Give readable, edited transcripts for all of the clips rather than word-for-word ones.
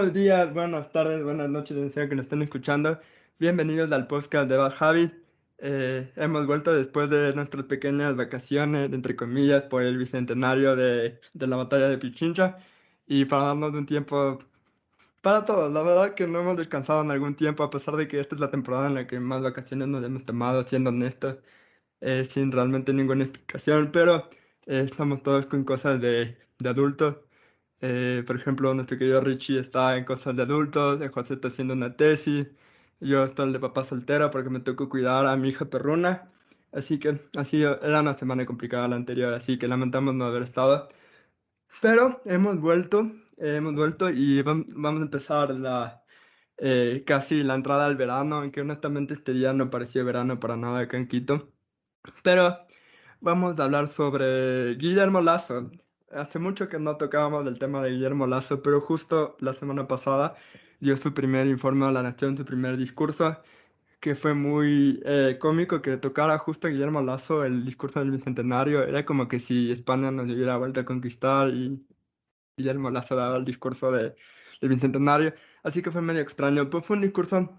Buenos días, buenas tardes, buenas noches, donde sea que nos estén escuchando. Bienvenidos al podcast de Bad Javi. Hemos vuelto después de nuestras pequeñas vacaciones, entre comillas, por el bicentenario de la batalla de Pichincha y para darnos un tiempo para todos. La verdad que no hemos descansado en algún tiempo, a pesar de que esta es la temporada en la que más vacaciones nos hemos tomado, siendo honestos, sin realmente ninguna explicación, pero estamos todos con cosas de adultos. Por ejemplo, nuestro querido Richie está en cosas de adultos, José está haciendo una tesis, yo estoy de papá soltero porque me tocó cuidar a mi hija perruna, así que era una semana complicada la anterior, así que lamentamos no haber estado, pero hemos vuelto y vamos a empezar casi la entrada al verano, aunque honestamente este día no pareció verano para nada acá en Quito. Pero vamos a hablar sobre Guillermo Lasso. Hace mucho que no tocábamos del tema de Guillermo Lasso, pero justo la semana pasada dio su primer informe a la Nación, su primer discurso, que fue muy cómico que tocara justo a Guillermo Lasso el discurso del Bicentenario. Era como que si España nos hubiera vuelto a conquistar y Guillermo Lasso daba el discurso del Bicentenario. Así que fue medio extraño, pero fue un discurso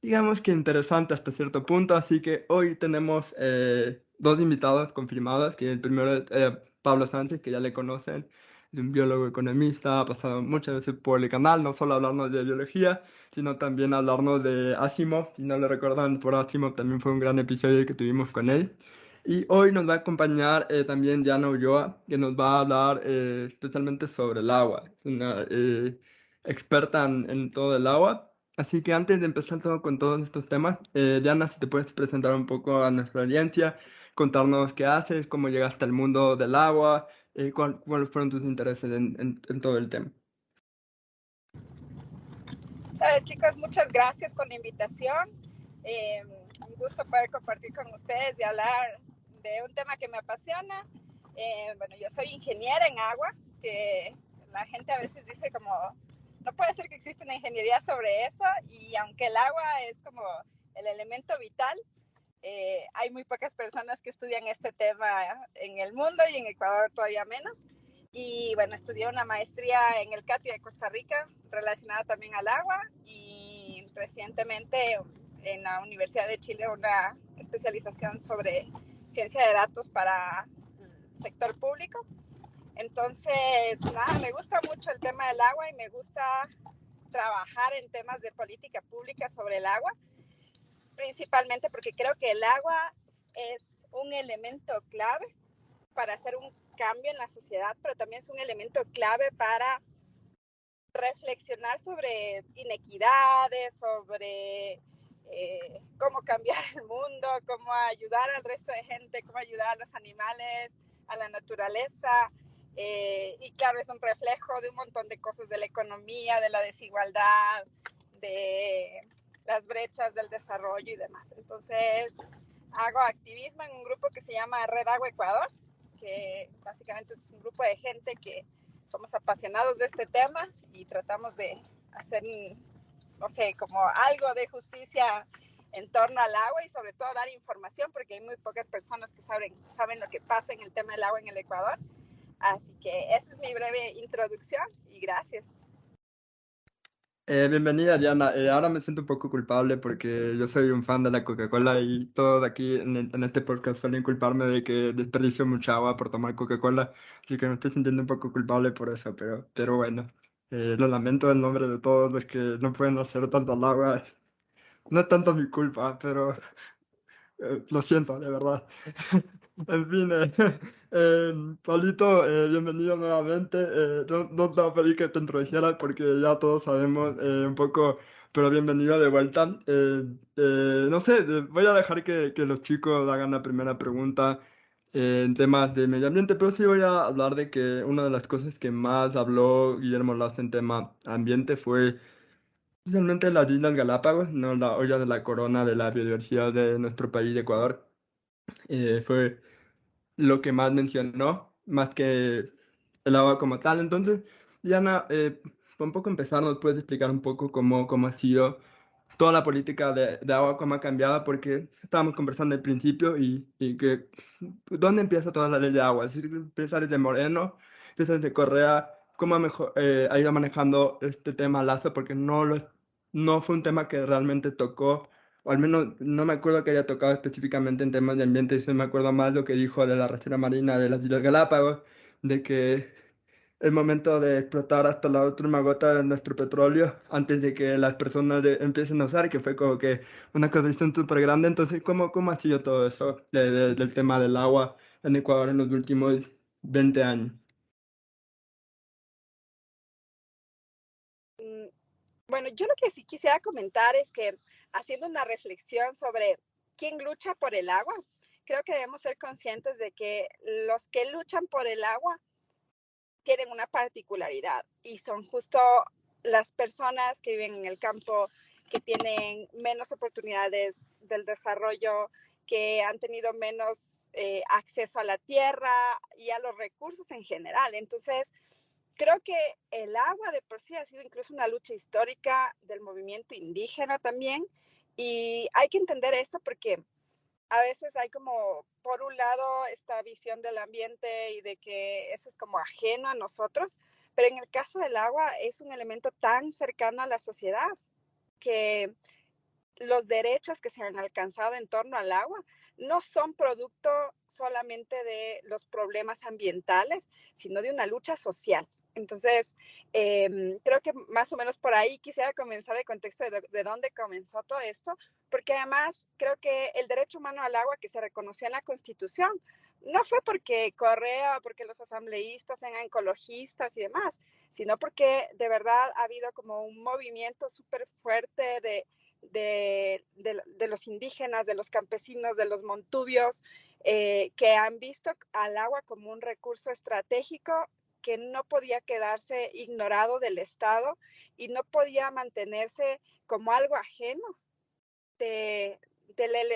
digamos que interesante hasta cierto punto, así que hoy tenemos dos invitados confirmados, que el primero es Pablo Sánchez, que ya le conocen, es un biólogo economista, ha pasado muchas veces por el canal, no solo hablarnos de biología, sino también hablarnos de Asimov, si no lo recuerdan, por Asimov también fue un gran episodio que tuvimos con él. Y hoy nos va a acompañar también Diana Ulloa, que nos va a hablar especialmente sobre el agua, es una experta en todo el agua. Así que antes de empezar con todos estos temas, Diana, si te puedes presentar un poco a nuestra audiencia, contarnos qué haces, cómo llegaste al mundo del agua, cuáles fueron tus intereses en todo el tema. Chicos, muchas gracias por la invitación. Un gusto poder compartir con ustedes y hablar de un tema que me apasiona. Bueno, yo soy ingeniera en agua, que la gente a veces dice como, no puede ser que exista una ingeniería sobre eso, y aunque el agua es como el elemento vital, hay muy pocas personas que estudian este tema en el mundo y en Ecuador todavía menos. Y bueno, estudié una maestría en el CATI de Costa Rica relacionada también al agua y recientemente en la Universidad de Chile una especialización sobre ciencia de datos para el sector público. Entonces, nada, me gusta mucho el tema del agua y me gusta trabajar en temas de política pública sobre el agua, principalmente porque creo que el agua es un elemento clave para hacer un cambio en la sociedad, pero también es un elemento clave para reflexionar sobre inequidades, sobre cómo cambiar el mundo, cómo ayudar al resto de gente, cómo ayudar a los animales, a la naturaleza. Y claro, es un reflejo de un montón de cosas de la economía, de la desigualdad, de las brechas del desarrollo y demás. Entonces, hago activismo en un grupo que se llama Red Agua Ecuador, que básicamente es un grupo de gente que somos apasionados de este tema y tratamos de hacer, no sé, como algo de justicia en torno al agua y sobre todo dar información, porque hay muy pocas personas que saben lo que pasa en el tema del agua en el Ecuador. Así que esa es mi breve introducción y gracias. Bienvenida, Diana. Ahora me siento un poco culpable porque yo soy un fan de la Coca-Cola y todos de aquí en este podcast suelen culparme de que desperdicio mucha agua por tomar Coca-Cola, así que me estoy sintiendo un poco culpable por eso, pero bueno, lo lamento en nombre de todos los que no pueden hacer tanta agua. No es tanto mi culpa, pero lo siento, de verdad. En fin, Pablito, bienvenido nuevamente. No te voy a pedir que te introdujeras porque ya todos sabemos un poco, pero bienvenido de vuelta. No sé, voy a dejar que los chicos hagan la primera pregunta en temas de medio ambiente, pero sí voy a hablar de que una de las cosas que más habló Guillermo Lasso en tema ambiente fue especialmente las Islas Galápagos, no la olla de la corona de la biodiversidad de nuestro país, de Ecuador. Fue lo que más mencionó, más que el agua como tal. Entonces, Diana, para un poco empezar, ¿nos puedes explicar un poco cómo ha sido toda la política de agua, cómo ha cambiado? Porque estábamos conversando al principio y que, ¿dónde empieza toda la ley de agua? Es decir, empieza desde Moreno, empieza desde Correa, cómo ha ido manejando este tema Lazo, porque no fue un tema que realmente tocó, o al menos no me acuerdo que haya tocado específicamente en temas de ambiente, y sí me acuerdo más lo que dijo de la Reserva Marina de las Islas Galápagos, de que es momento de explotar hasta la última gota de nuestro petróleo antes de que las personas empiecen a usar, que fue como que una condición súper grande. Entonces, ¿cómo ha sido todo eso del tema del agua en Ecuador en los últimos 20 años? Mm, Bueno, yo lo que sí quisiera comentar es que haciendo una reflexión sobre quién lucha por el agua, creo que debemos ser conscientes de que los que luchan por el agua tienen una particularidad y son justo las personas que viven en el campo, que tienen menos oportunidades del desarrollo, que han tenido menos acceso a la tierra y a los recursos en general. Entonces, creo que el agua de por sí ha sido incluso una lucha histórica del movimiento indígena también. Y hay que entender esto porque a veces hay como, por un lado, esta visión del ambiente y de que eso es como ajeno a nosotros, pero en el caso del agua es un elemento tan cercano a la sociedad que los derechos que se han alcanzado en torno al agua no son producto solamente de los problemas ambientales, sino de una lucha social. Entonces, creo que más o menos por ahí quisiera comenzar el contexto de dónde comenzó todo esto, porque además creo que el derecho humano al agua que se reconoció en la Constitución no fue porque Correa, porque los asambleístas sean ecologistas y demás, sino porque de verdad ha habido como un movimiento súper fuerte de los indígenas, de los campesinos, de los montubios, que han visto al agua como un recurso estratégico que no podía quedarse ignorado del Estado y no podía mantenerse como algo ajeno de,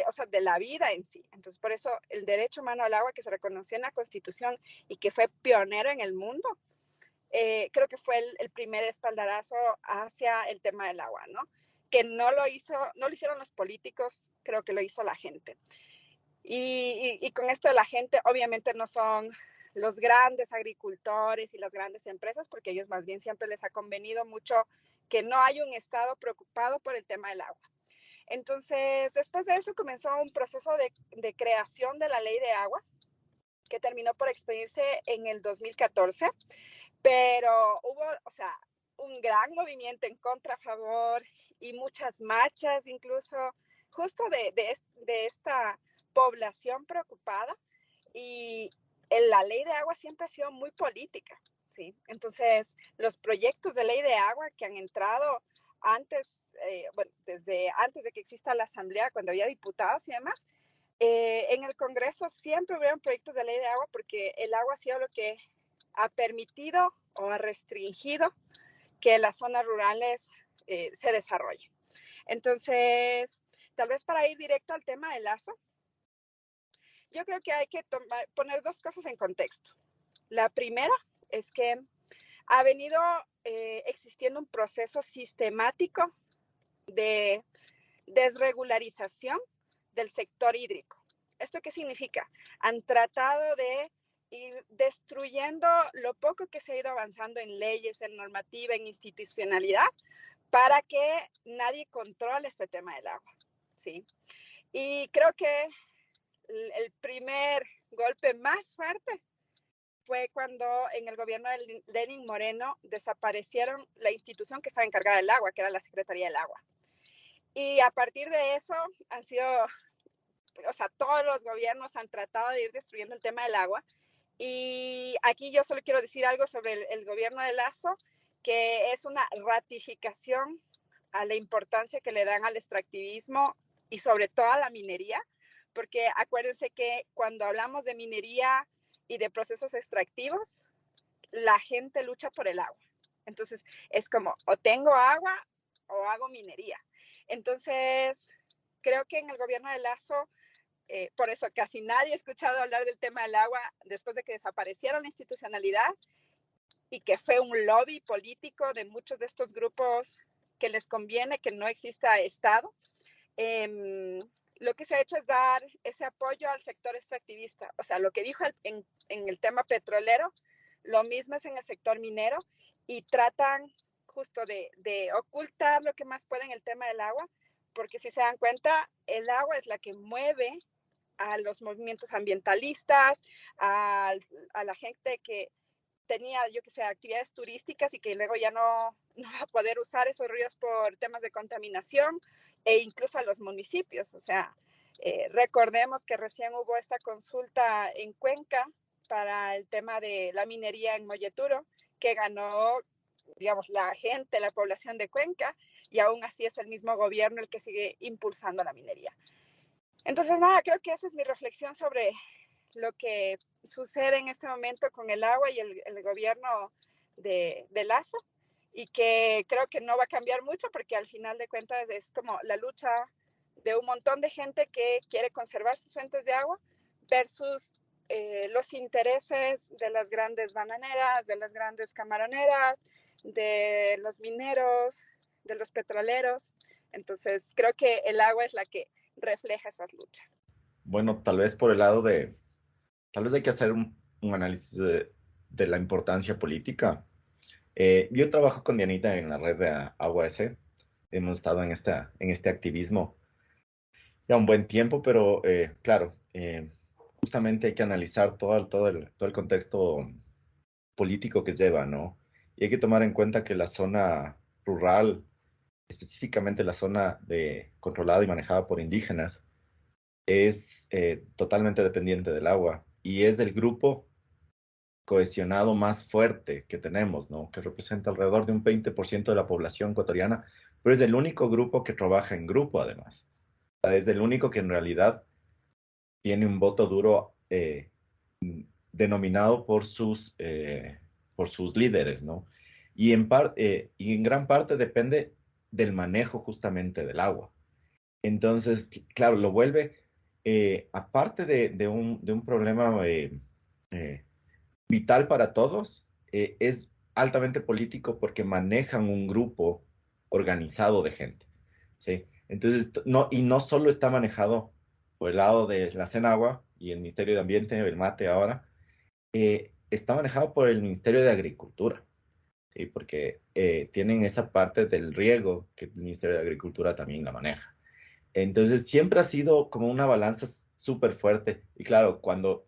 o sea, de la vida en sí. Entonces, por eso el derecho humano al agua que se reconoció en la Constitución y que fue pionero en el mundo, creo que fue el primer espaldarazo hacia el tema del agua, ¿no? Que no lo hicieron los políticos, creo que lo hizo la gente. Y con esto de la gente, obviamente no son los grandes agricultores y las grandes empresas, porque ellos más bien siempre les ha convenido mucho que no hay un Estado preocupado por el tema del agua. Entonces, después de eso comenzó un proceso de creación de la ley de aguas, que terminó por expedirse en el 2014, pero hubo, o sea, un gran movimiento en contra, a favor y muchas marchas incluso, justo de esta población preocupada y la ley de agua siempre ha sido muy política, ¿sí? Entonces, los proyectos de ley de agua que han entrado antes, bueno, desde antes de que exista la asamblea, cuando había diputados y demás, en el Congreso siempre hubieron proyectos de ley de agua porque el agua ha sido lo que ha permitido o ha restringido que las zonas rurales se desarrollen. Entonces, tal vez para ir directo al tema del lazo, yo creo que hay que poner dos cosas en contexto. La primera es que ha venido existiendo un proceso sistemático de desregularización del sector hídrico. ¿Esto qué significa? Han tratado de ir destruyendo lo poco que se ha ido avanzando en leyes, en normativa, en institucionalidad, para que nadie controle este tema del agua, ¿sí? Y creo que el primer golpe más fuerte fue cuando en el gobierno de Lenin Moreno desaparecieron la institución que estaba encargada del agua, que era la Secretaría del Agua. Y a partir de eso han sido, o sea, todos los gobiernos han tratado de ir destruyendo el tema del agua. Y aquí yo solo quiero decir algo sobre el gobierno de Lazo, que es una ratificación a la importancia que le dan al extractivismo y sobre todo a la minería, porque acuérdense que cuando hablamos de minería y de procesos extractivos, la gente lucha por el agua. Entonces, es como, o tengo agua o hago minería. Entonces, creo que en el gobierno de Lazo, por eso casi nadie ha escuchado hablar del tema del agua después de que desaparecieron la institucionalidad y que fue un lobby político de muchos de estos grupos que les conviene que no exista Estado. Lo que se ha hecho es dar ese apoyo al sector extractivista. O sea, lo que dijo en el tema petrolero Lo mismo es en el sector minero y tratan justo de ocultar lo que más pueden el tema del agua, porque si se dan cuenta, el agua es la que mueve a los movimientos ambientalistas, a la gente que tenía, yo que sé, actividades turísticas y que luego ya no va a poder usar esos ríos por temas de contaminación e incluso a los municipios. O sea, recordemos que recién hubo esta consulta en Cuenca para el tema de la minería en Molleturo, que ganó, digamos, la gente, la población de Cuenca, y aún así es el mismo gobierno el que sigue impulsando la minería. Entonces, nada, creo que esa es mi reflexión sobre lo que sucede en este momento con el agua y el gobierno de Lazo, y que creo que no va a cambiar mucho porque al final de cuentas es como la lucha de un montón de gente que quiere conservar sus fuentes de agua versus los intereses de las grandes bananeras, de las grandes camaroneras, de los mineros, de los petroleros. Entonces creo que el agua es la que refleja esas luchas. Bueno, tal vez por el lado de, tal vez hay que hacer un análisis de la importancia política. Yo trabajo con Dianita en la red de Agua S. Hemos estado en este activismo ya un buen tiempo, pero claro, justamente hay que analizar todo el contexto político que lleva, ¿no? Y hay que tomar en cuenta que la zona rural, específicamente la zona controlada y manejada por indígenas, es totalmente dependiente del agua y es del grupo cohesionado más fuerte que tenemos, ¿no? Que representa alrededor de un 20% de la población ecuatoriana, pero es el único grupo que trabaja en grupo, además. O sea, es el único que en realidad tiene un voto duro denominado por sus líderes, ¿no? Y en gran parte depende del manejo justamente del agua. Entonces, claro, lo vuelve, aparte de un problema eh, vital para todos, es altamente político porque manejan un grupo organizado de gente, ¿sí? Entonces, y no solo está manejado por el lado de la CENAGUA y el Ministerio de Ambiente, el MATE ahora, está manejado por el Ministerio de Agricultura, ¿sí? Porque tienen esa parte del riego que el Ministerio de Agricultura también la maneja. Entonces, siempre ha sido como una balanza súper fuerte. Y claro, cuando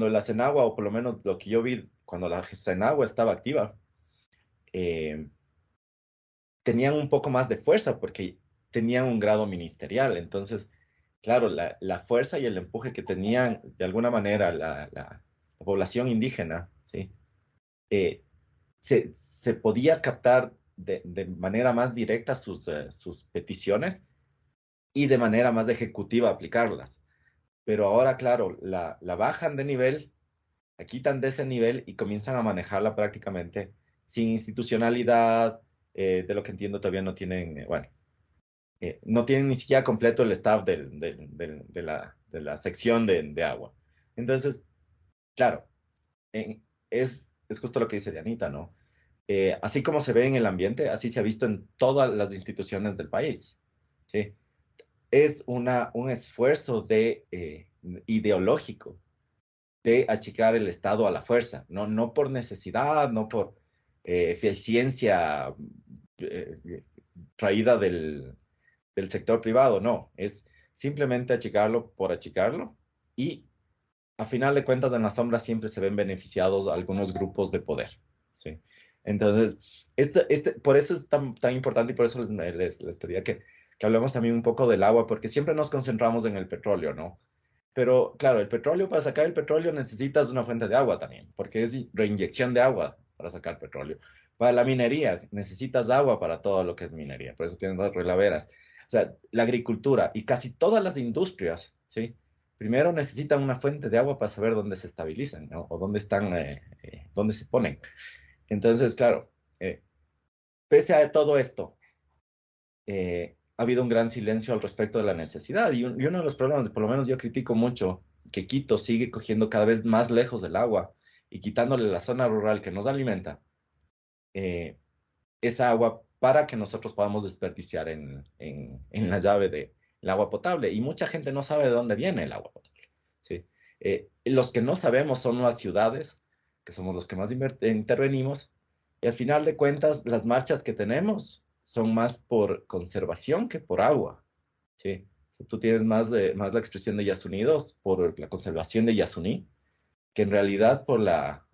la CENAGUA, o por lo menos lo que yo vi, cuando la CENAGUA estaba activa, eh, tenían un poco más de fuerza porque tenían un grado ministerial. Entonces, claro, la fuerza y el empuje que tenían de alguna manera la población indígena, ¿sí? Se podía captar de manera más directa sus peticiones y de manera más ejecutiva aplicarlas. Pero ahora, claro, la bajan de nivel, la quitan de ese nivel y comienzan a manejarla prácticamente sin institucionalidad. De lo que entiendo, todavía no tienen, bueno, no tienen ni siquiera completo el staff de la sección de agua. Entonces, claro, es justo lo que dice Dianita, ¿no? Así como se ve en el ambiente, así se ha visto en todas las instituciones del país, ¿sí? Es un esfuerzo ideológico de achicar el Estado a la fuerza, no por necesidad, no por eficiencia eh, traída del sector privado, no, es simplemente achicarlo por achicarlo y a final de cuentas en la sombra siempre se ven beneficiados algunos grupos de poder, ¿sí? Entonces, por eso es tan importante y por eso les pedía que hablemos también un poco del agua, porque siempre nos concentramos en el petróleo, ¿no? Pero claro, el petróleo, para sacar el petróleo necesitas una fuente de agua también, porque es reinyección de agua para sacar petróleo. Para la minería necesitas agua para todo lo que es minería, por eso tienes las relaveras. O sea, la agricultura y casi todas las industrias, ¿sí? Primero necesitan una fuente de agua para saber dónde se estabilizan, ¿no? O dónde están, dónde se ponen. Entonces, claro, pese a todo esto, ha habido un gran silencio al respecto de la necesidad. Y uno de los problemas, por lo menos yo critico mucho, que Quito sigue cogiendo cada vez más lejos del agua y quitándole la zona rural que nos alimenta, eh, esa agua para que nosotros podamos desperdiciar en la llave del agua potable. Y mucha gente no sabe de dónde viene el agua potable, ¿sí? Los que no sabemos son las ciudades que somos los que más intervenimos, y al final de cuentas las marchas que tenemos son más por conservación que por agua, ¿sí? O sea, tú tienes más la expresión de Yasunidos por la conservación de Yasuní, que en realidad por la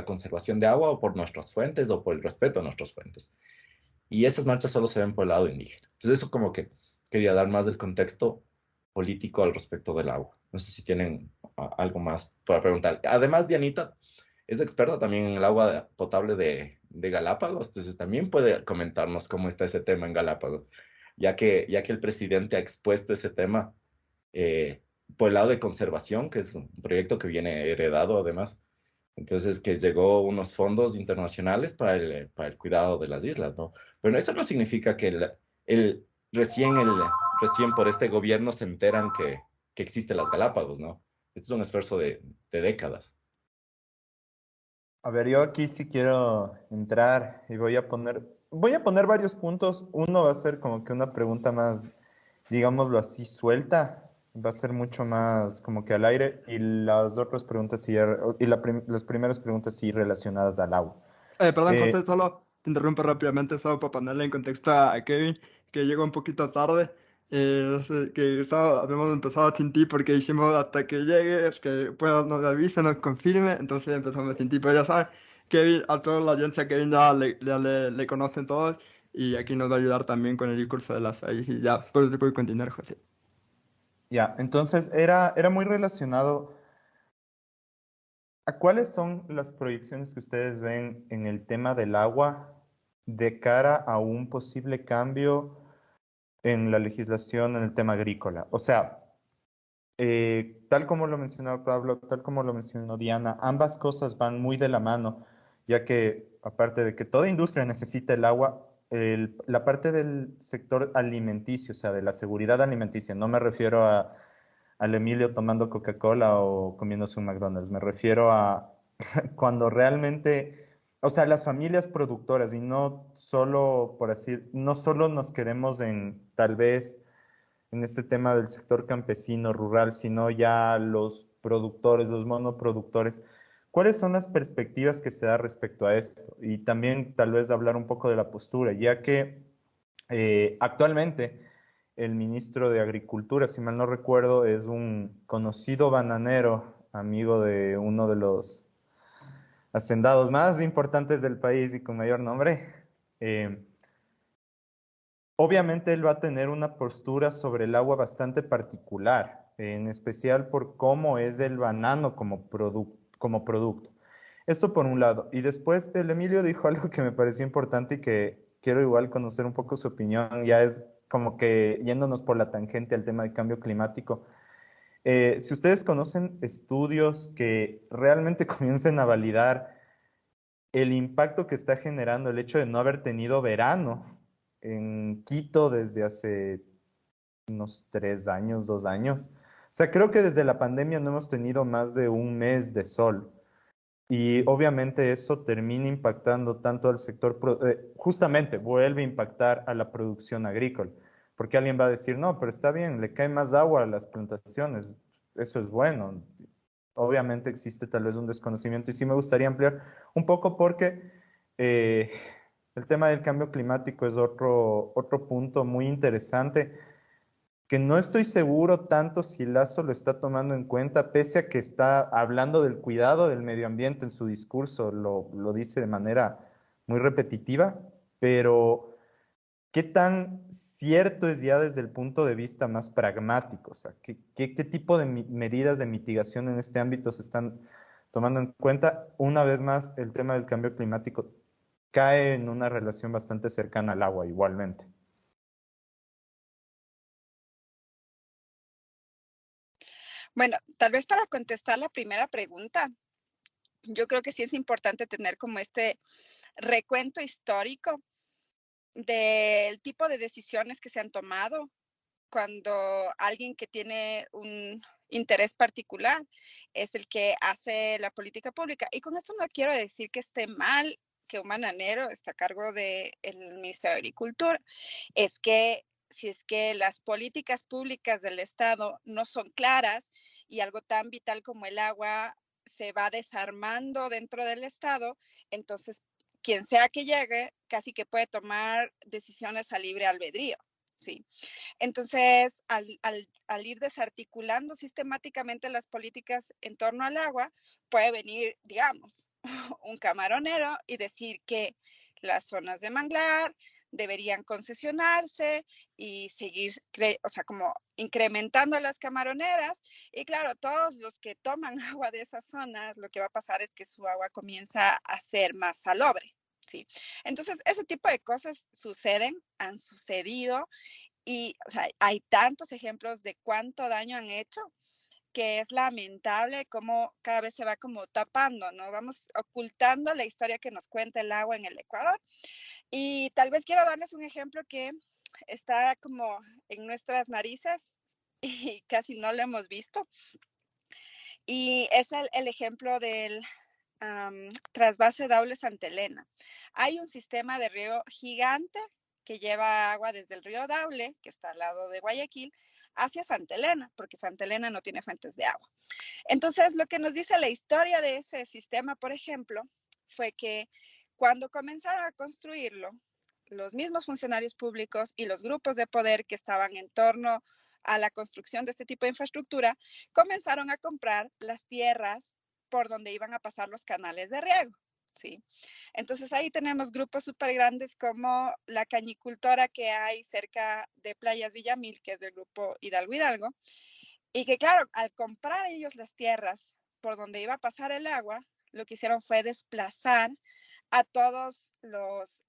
conservación de agua o por nuestras fuentes o por el respeto a nuestras fuentes. Y esas marchas solo se ven por el lado indígena. Entonces eso como que quería dar más del contexto político al respecto del agua. No sé si tienen algo más para preguntar. Además, Dianita es experta también en el agua potable de Galápagos, entonces también puede comentarnos cómo está ese tema en Galápagos, ya que el presidente ha expuesto ese tema eh, por el lado de conservación, que es un proyecto que viene heredado además. Entonces, que llegó unos fondos internacionales para el cuidado de las islas, ¿no? Pero eso no significa que el, recién por este gobierno se enteran que existen las Galápagos, ¿no? Esto es un esfuerzo de décadas. A ver, yo aquí sí quiero entrar y voy a poner varios puntos. Uno va a ser como que una pregunta más, digámoslo así, suelta. Va a ser mucho más como que al aire. Y las otras preguntas sí, las primeras preguntas sí relacionadas al agua. Perdón, Eh, José, solo te interrumpo rápidamente, solo para ponerle en contexto a Kevin, que llegó un poquito tarde, habíamos empezado sin ti porque dijimos hasta que llegues, que pues nos avise, nos confirme, entonces empezamos sin ti, pero ya sabes, Kevin, a toda la audiencia, Kevin ya le conocen todos, y aquí nos va a ayudar también con el discurso de las seis, y ya, pues puedes continuar, José. ya, entonces era muy relacionado a cuáles son las proyecciones que ustedes ven en el tema del agua de cara a un posible cambio en la legislación en el tema agrícola. O sea, tal como lo mencionaba Pablo, tal como lo mencionó Diana, ambas cosas van muy de la mano, ya que aparte de que toda industria necesita el agua, la parte del sector alimenticio, o sea, de la seguridad alimenticia, no me refiero al Emilio tomando Coca-Cola o comiéndose un McDonald's, me refiero a cuando realmente, o sea, las familias productoras y no solo, por así, no solo nos quedemos en tal vez en este tema del sector campesino, rural, sino ya los productores, los monoproductores. ¿Cuáles son las perspectivas que se da respecto a esto? Y también tal vez hablar un poco de la postura, ya que actualmente el ministro de Agricultura, si mal no recuerdo, es un conocido bananero, amigo de uno de los hacendados más importantes del país y con mayor nombre. Eh, Obviamente él va a tener una postura sobre el agua bastante particular, en especial por cómo es el banano como producto. Esto por un lado. Y después el Emilio dijo algo que me pareció importante y que quiero igual conocer un poco su opinión. Ya es como que yéndonos por la tangente al tema del cambio climático. Si ustedes conocen estudios que realmente comiencen a validar el impacto que está generando el hecho de no haber tenido verano en Quito desde hace unos 3 años, 2 años. O sea, creo que desde la pandemia no hemos tenido más de un mes de sol. Y obviamente eso termina impactando tanto al sector, justamente vuelve a impactar a la producción agrícola. Porque alguien va a decir, no, pero está bien, le cae más agua a las plantaciones, eso es bueno. Obviamente existe tal vez un desconocimiento y sí me gustaría ampliar un poco porque eh, el tema del cambio climático es otro punto muy interesante que no estoy seguro tanto si Lazo lo está tomando en cuenta, pese a que está hablando del cuidado del medio ambiente en su discurso, lo dice de manera muy repetitiva, pero ¿qué tan cierto es ya desde el punto de vista más pragmático? O sea, ¿qué tipo de medidas de mitigación en este ámbito se están tomando en cuenta? Una vez más, el tema del cambio climático cae en una relación bastante cercana al agua igualmente. Bueno, tal vez para contestar la primera pregunta, yo creo que sí es importante tener como este recuento histórico del tipo de decisiones que se han tomado cuando alguien que tiene un interés particular es el que hace la política pública. Y con esto no quiero decir que esté mal que un bananero esté a cargo del Ministerio de Agricultura. Es que si es que las políticas públicas del Estado no son claras y algo tan vital como el agua se va desarmando dentro del Estado, entonces quien sea que llegue casi que puede tomar decisiones a libre albedrío, ¿sí? Entonces, al ir desarticulando sistemáticamente las políticas en torno al agua, puede venir, digamos, un camaronero y decir que las zonas de manglar deberían concesionarse y seguir, o sea, como incrementando las camaroneras. Y claro, todos los que toman agua de esas zonas, lo que va a pasar es que su agua comienza a ser más salobre, ¿sí? Entonces, ese tipo de cosas suceden, han sucedido, y o sea, hay tantos ejemplos de cuánto daño han hecho que es lamentable cómo cada vez se va como tapando, ¿no? Vamos ocultando la historia que nos cuenta el agua en el Ecuador. Y tal vez quiero darles un ejemplo que está como en nuestras narices y casi no lo hemos visto. Y es el ejemplo del trasvase Daule Santa Elena. Hay un sistema de riego gigante que lleva agua desde el río Daule, que está al lado de Guayaquil, hacia Santa Elena, porque Santa Elena no tiene fuentes de agua. Entonces, lo que nos dice la historia de ese sistema, por ejemplo, fue que cuando comenzaron a construirlo, los mismos funcionarios públicos y los grupos de poder que estaban en torno a la construcción de este tipo de infraestructura comenzaron a comprar las tierras por donde iban a pasar los canales de riego, ¿sí? Entonces ahí tenemos grupos súper grandes como la cañicultora que hay cerca de Playas Villamil, que es del grupo Hidalgo Hidalgo, y que claro, al comprar ellos las tierras por donde iba a pasar el agua, lo que hicieron fue desplazar a todos los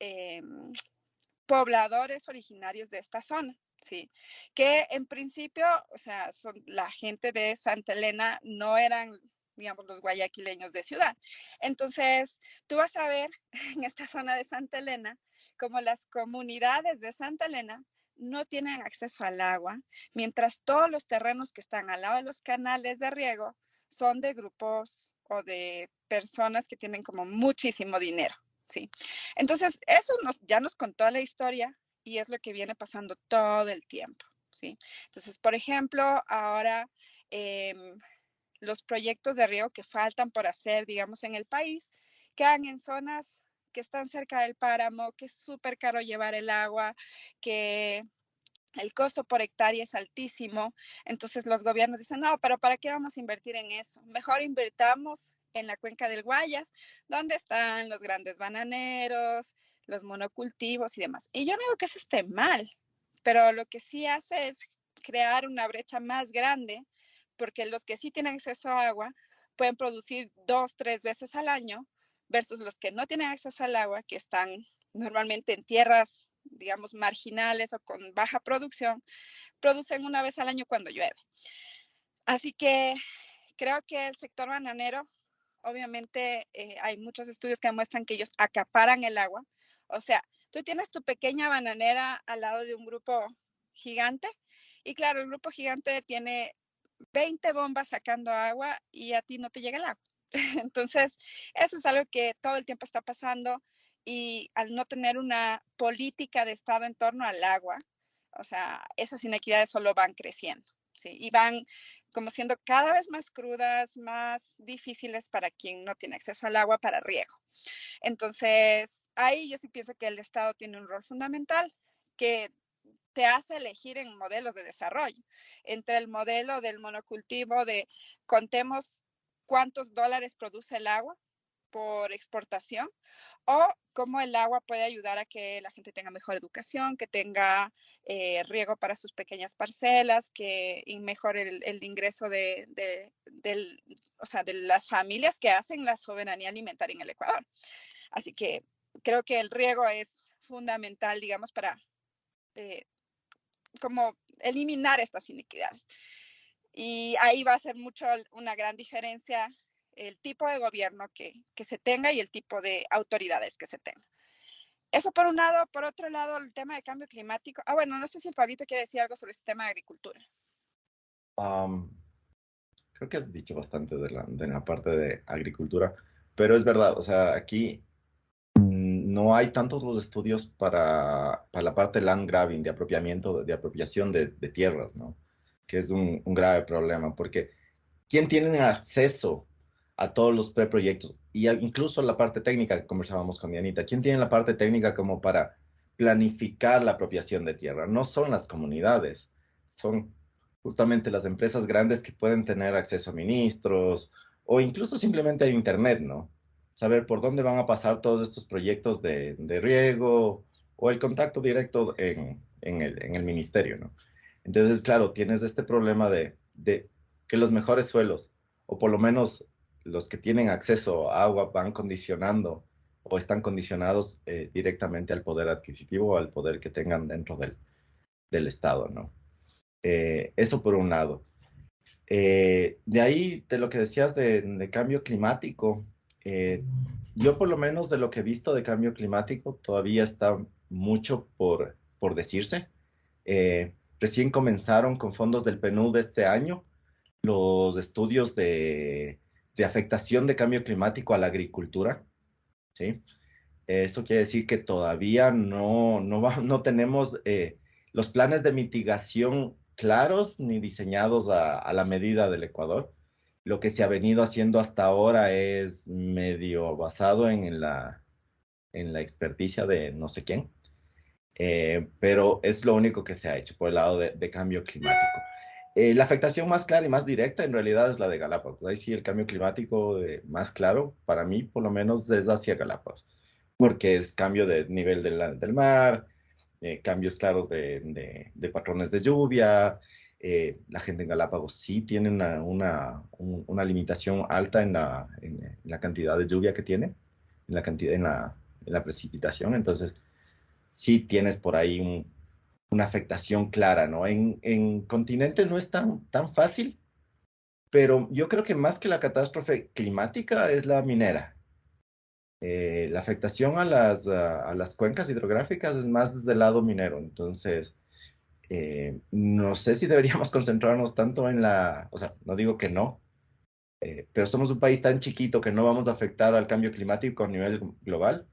pobladores originarios de esta zona, ¿sí? Que en principio, o sea, la gente de Santa Elena no eran, digamos, los guayaquileños de ciudad. Entonces, tú vas a ver en esta zona de Santa Elena como las comunidades de Santa Elena no tienen acceso al agua, mientras todos los terrenos que están al lado de los canales de riego son de grupos o de personas que tienen como muchísimo dinero, ¿sí? Entonces, eso ya nos contó la historia y es lo que viene pasando todo el tiempo, ¿sí? Entonces, por ejemplo, ahora los proyectos de riego que faltan por hacer, digamos, en el país, quedan en zonas que están cerca del páramo, que es súper caro llevar el agua, que el costo por hectárea es altísimo. Entonces los gobiernos dicen, no, pero ¿para qué vamos a invertir en eso? Mejor invertamos en la cuenca del Guayas, donde están los grandes bananeros, los monocultivos y demás. Y yo no digo que eso esté mal, pero lo que sí hace es crear una brecha más grande, porque los que sí tienen acceso a agua pueden producir 2, 3 veces al año, versus los que no tienen acceso al agua, que están normalmente en tierras, digamos, marginales o con baja producción, producen una vez al año cuando llueve. Así que creo que el sector bananero, obviamente hay muchos estudios que demuestran que ellos acaparan el agua. O sea, tú tienes tu pequeña bananera al lado de un grupo gigante y claro, el grupo gigante tiene 20 bombas sacando agua y a ti no te llega el agua. Entonces, eso es algo que todo el tiempo está pasando y al no tener una política de Estado en torno al agua, o sea, esas inequidades solo van creciendo, ¿sí? Y van como siendo cada vez más crudas, más difíciles para quien no tiene acceso al agua para riego. Entonces, ahí yo sí pienso que el Estado tiene un rol fundamental que te hace elegir en modelos de desarrollo, entre el modelo del monocultivo de contemos cuántos dólares produce el agua por exportación o cómo el agua puede ayudar a que la gente tenga mejor educación, que tenga riego para sus pequeñas parcelas, que mejore el ingreso o sea, de las familias que hacen la soberanía alimentaria en el Ecuador. Así que creo que el riego es fundamental, digamos, para como eliminar estas inequidades. Y ahí va a ser mucho una gran diferencia el tipo de gobierno que se tenga y el tipo de autoridades que se tenga. Eso por un lado. Por otro lado, el tema de cambio climático. Bueno, no sé si el Pablito quiere decir algo sobre este tema de agricultura. Creo que has dicho bastante de la parte de agricultura, pero es verdad, o sea, aquí no hay tantos los estudios para la parte land grabbing, de apropiamiento, de apropiación de tierras, ¿no? Que es un grave problema, porque ¿quién tiene acceso a todos los preproyectos y incluso la parte técnica que conversábamos con Dianita. ¿Quién tiene la parte técnica como para planificar la apropiación de tierra? No son las comunidades, son justamente las empresas grandes que pueden tener acceso a ministros o incluso simplemente a internet, ¿no? Saber por dónde van a pasar todos estos proyectos de riego o el contacto directo en el ministerio, ¿no? Entonces, claro, tienes este problema de que los mejores suelos, o por lo menos los que tienen acceso a agua, van condicionando o están condicionados directamente al poder adquisitivo o al poder que tengan dentro del Estado, ¿no? Eso por un lado. De ahí, de lo que decías de cambio climático, yo por lo menos de lo que he visto de cambio climático, todavía está mucho por decirse. Recién comenzaron con fondos del PNUD de este año los estudios de afectación de cambio climático a la agricultura, ¿sí? Eso quiere decir que todavía no tenemos los planes de mitigación claros ni diseñados a la medida del Ecuador. Lo que se ha venido haciendo hasta ahora es medio basado en la experticia de no sé quién, pero es lo único que se ha hecho por el lado de cambio climático. La afectación más clara y más directa en realidad es la de Galápagos. Ahí sí el cambio climático más claro, para mí por lo menos, es hacia Galápagos, porque es cambio de nivel del mar, cambios claros de patrones de lluvia. La gente en Galápagos sí tiene una limitación alta en la cantidad de lluvia que tiene, en la precipitación. Entonces, sí tienes por ahí una afectación clara, ¿no? En continente no es tan fácil, pero yo creo que más que la catástrofe climática es la minera. La afectación a las cuencas hidrográficas es más desde el lado minero. Entonces, no sé si deberíamos concentrarnos tanto o sea, no digo que no, pero somos un país tan chiquito que no vamos a afectar al cambio climático a nivel global,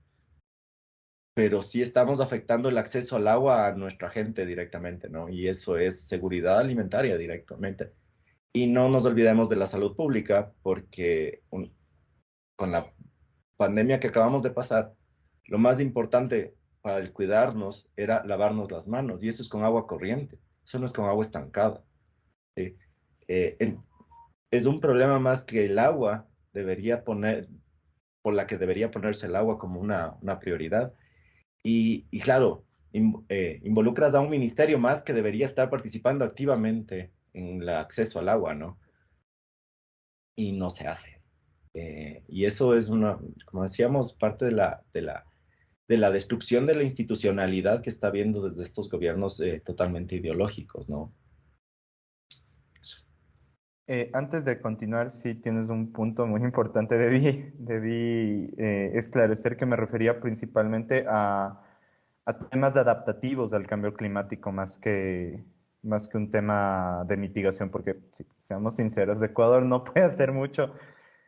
pero sí estamos afectando el acceso al agua a nuestra gente directamente, ¿no? Y eso es seguridad alimentaria directamente. Y no nos olvidemos de la salud pública, porque con la pandemia que acabamos de pasar, lo más importante para el cuidarnos era lavarnos las manos, y eso es con agua corriente, eso no es con agua estancada, ¿sí? Eh, en- es un problema más que el agua por la que debería ponerse el agua como una prioridad. Y claro, involucras a un ministerio más que debería estar participando activamente en el acceso al agua, ¿no? Y no se hace. Y eso es como decíamos, parte de la destrucción de la institucionalidad que está habiendo desde estos gobiernos totalmente ideológicos, ¿no? Eso. Antes de continuar, sí tienes un punto muy importante. Debí esclarecer que me refería principalmente a temas adaptativos al cambio climático más que un tema de mitigación, porque si seamos sinceros, Ecuador no puede hacer mucho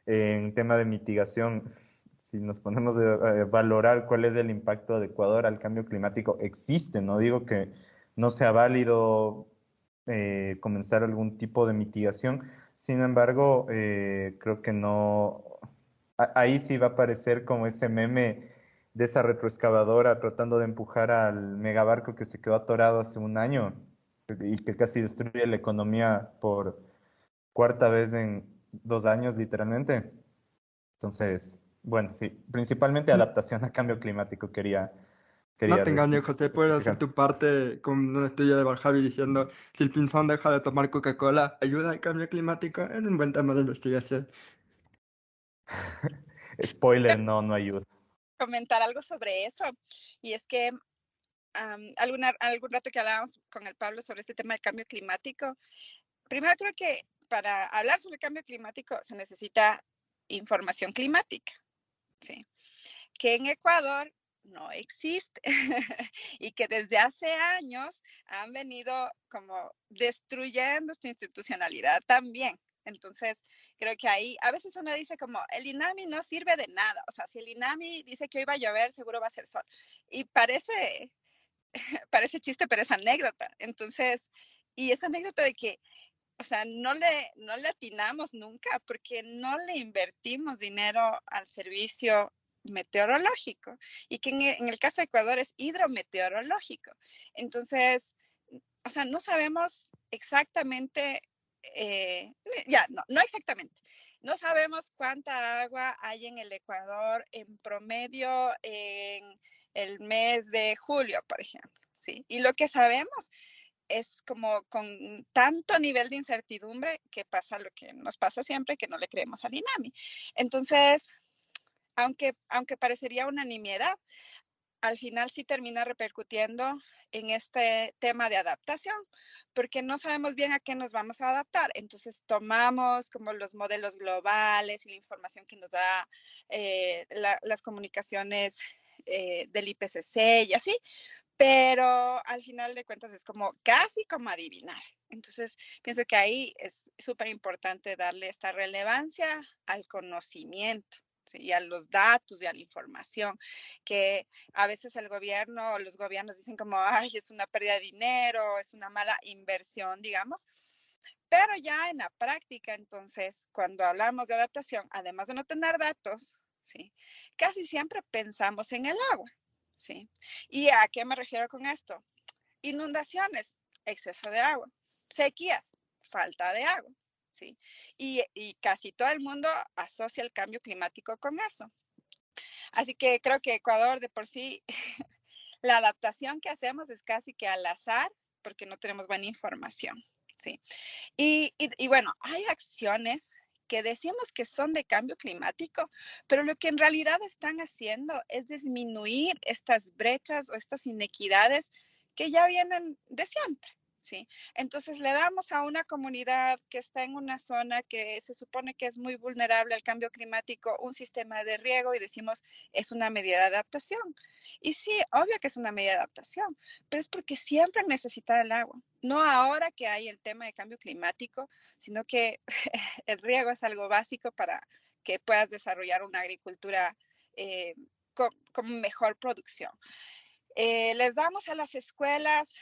en tema de mitigación. Si nos ponemos a valorar cuál es el impacto de Ecuador al cambio climático, existe. No digo que no sea válido comenzar algún tipo de mitigación. Sin embargo, creo que no. Ahí sí va a aparecer como ese meme de esa retroexcavadora tratando de empujar al megabarco que se quedó atorado hace un año y que casi destruye la economía por cuarta vez en 2 años, literalmente. Entonces, bueno, sí, principalmente No, adaptación a cambio climático no quería te engañes, José, puedes hacer especificar. tu parte con un estudio de Barjavi diciendo si el pinzón deja de tomar Coca-Cola, ¿ayuda al cambio climático? Es un buen tema de investigación. Spoiler, no, no ayuda. Comentar algo sobre eso. Y es que algún rato que hablábamos con el Pablo sobre este tema del cambio climático, primero creo que para hablar sobre el cambio climático se necesita información climática, ¿sí? Que en Ecuador no existe y que desde hace años han venido como destruyendo esta institucionalidad también. Entonces, creo que ahí a veces uno dice como, el INAMI no sirve de nada. O sea, si el INAMI dice que hoy va a llover, seguro va a ser sol. Y parece chiste, pero es anécdota. Entonces, y esa anécdota de que o sea, no le atinamos nunca porque no le invertimos dinero al servicio meteorológico y que en el caso de Ecuador es hidrometeorológico. Entonces, o sea, no sabemos exactamente, no exactamente, no sabemos cuánta agua hay en el Ecuador en promedio en el mes de julio, por ejemplo, ¿sí? Y lo que sabemos es como con tanto nivel de incertidumbre que pasa lo que nos pasa siempre, que no le creemos al INAMI. Entonces, aunque parecería una nimiedad, al final sí termina repercutiendo en este tema de adaptación, porque no sabemos bien a qué nos vamos a adaptar. Entonces tomamos como los modelos globales y la información que nos da las comunicaciones del IPCC y así, pero al final de cuentas es como casi como adivinar. Entonces, pienso que ahí es súper importante darle esta relevancia al conocimiento. ¿Sí? Y a los datos y a la información, que a veces el gobierno o los gobiernos dicen como, ay, es una pérdida de dinero, es una mala inversión, digamos, pero ya en la práctica, entonces, cuando hablamos de adaptación, además de no tener datos, ¿sí? Casi siempre pensamos en el agua. ¿Sí? ¿Y a qué me refiero con esto? Inundaciones, exceso de agua. Sequías, falta de agua. ¿Sí? Y casi todo el mundo asocia el cambio climático con eso. Así que creo que Ecuador de por sí, la adaptación que hacemos es casi que al azar porque no tenemos buena información. ¿Sí? Y bueno, hay acciones que decimos que son de cambio climático, pero lo que en realidad están haciendo es disminuir estas brechas o estas inequidades que ya vienen de siempre. ¿Sí? Entonces le damos a una comunidad que está en una zona que se supone que es muy vulnerable al cambio climático un sistema de riego y decimos es una medida de adaptación. Y sí, obvio que es una medida de adaptación, pero es porque siempre necesita el agua. No ahora que hay el tema de cambio climático, sino que el riego es algo básico para que puedas desarrollar una agricultura con mejor producción. Les damos a las escuelas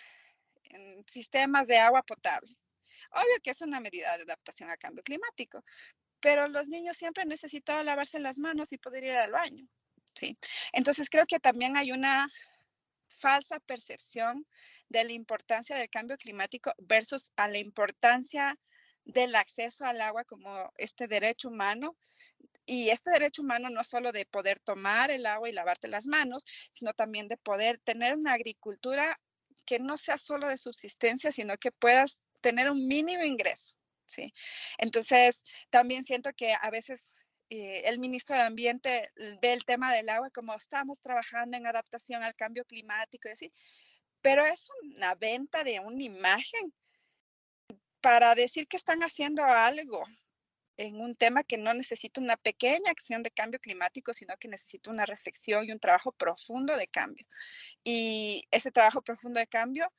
sistemas de agua potable. Obvio que es una medida de adaptación al cambio climático, pero los niños siempre han necesitado lavarse las manos y poder ir al baño. ¿Sí? Entonces creo que también hay una falsa percepción de la importancia del cambio climático versus a la importancia del acceso al agua como este derecho humano. Y este derecho humano no solo de poder tomar el agua y lavarte las manos, sino también de poder tener una agricultura que no sea solo de subsistencia, sino que puedas tener un mínimo ingreso. ¿Sí? Entonces, también siento que a veces el ministro de Ambiente ve el tema del agua como estamos trabajando en adaptación al cambio climático y así, pero es una venta de una imagen para decir que están haciendo algo en un tema que no necesita una pequeña acción de cambio climático, sino que necesita una reflexión y un trabajo profundo de cambio. Y ese trabajo profundo de cambio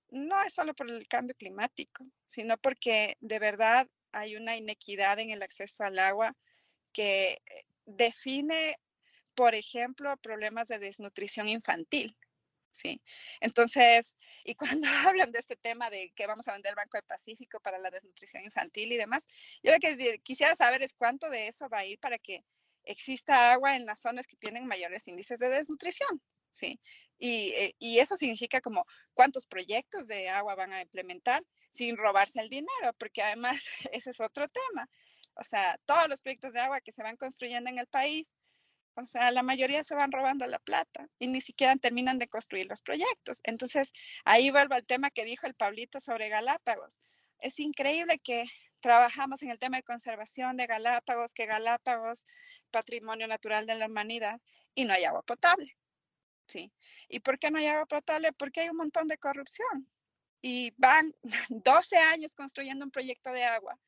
no es solo por el cambio climático, sino porque de verdad hay una inequidad en el acceso al agua que define, por ejemplo, problemas de desnutrición infantil. Sí. Entonces, y cuando hablan de este tema de que vamos a vender el Banco del Pacífico para la desnutrición infantil y demás, yo lo que quisiera saber es cuánto de eso va a ir para que exista agua en las zonas que tienen mayores índices de desnutrición. Sí. Y eso significa como cuántos proyectos de agua van a implementar sin robarse el dinero, porque además ese es otro tema. O sea, todos los proyectos de agua que se van construyendo en el país, o sea, la mayoría se van robando la plata y ni siquiera terminan de construir los proyectos. Entonces, ahí vuelvo al tema que dijo el Pablito sobre Galápagos. Es increíble que trabajamos en el tema de conservación de Galápagos, que Galápagos, patrimonio natural de la humanidad, y no hay agua potable. ¿Sí? ¿Y por qué no hay agua potable? Porque hay un montón de corrupción. Y van 12 años construyendo un proyecto de agua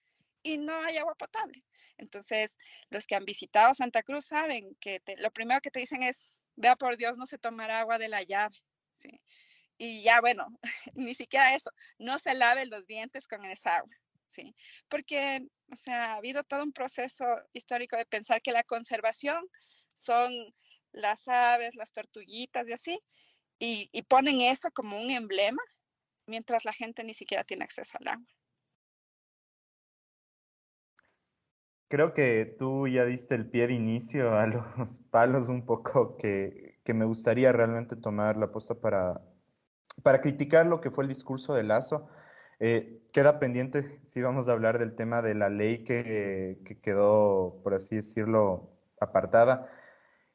y no hay agua potable. Entonces, los que han visitado Santa Cruz saben que lo primero que te dicen es, vea por Dios, no se tomará agua de la llave. ¿Sí? Y ya, bueno, ni siquiera eso, no se lave los dientes con esa agua. ¿Sí? Porque, o sea, ha habido todo un proceso histórico de pensar que la conservación son las aves, las tortuguitas y así, y ponen eso como un emblema, mientras la gente ni siquiera tiene acceso al agua. Creo que tú ya diste el pie de inicio a los palos un poco que me gustaría realmente tomar la posta para criticar lo que fue el discurso de Lazo. Queda pendiente si vamos a hablar del tema de la ley que quedó, por así decirlo, apartada.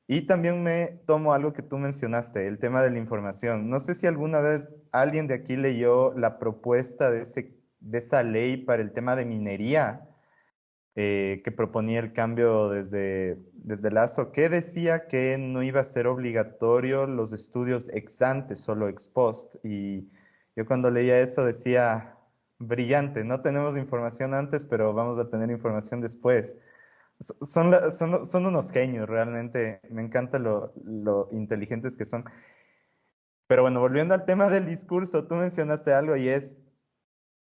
Y también me tomo algo que tú mencionaste, el tema de la información. No sé si alguna vez alguien de aquí leyó la propuesta de esa ley para el tema de minería que proponía el cambio desde Lazo, que decía que no iba a ser obligatorio los estudios ex ante, solo ex post. Y yo cuando leía eso decía, brillante, no tenemos información antes, pero vamos a tener información después. Son unos genios, realmente. Me encanta lo inteligentes que son. Pero bueno, volviendo al tema del discurso, tú mencionaste algo y es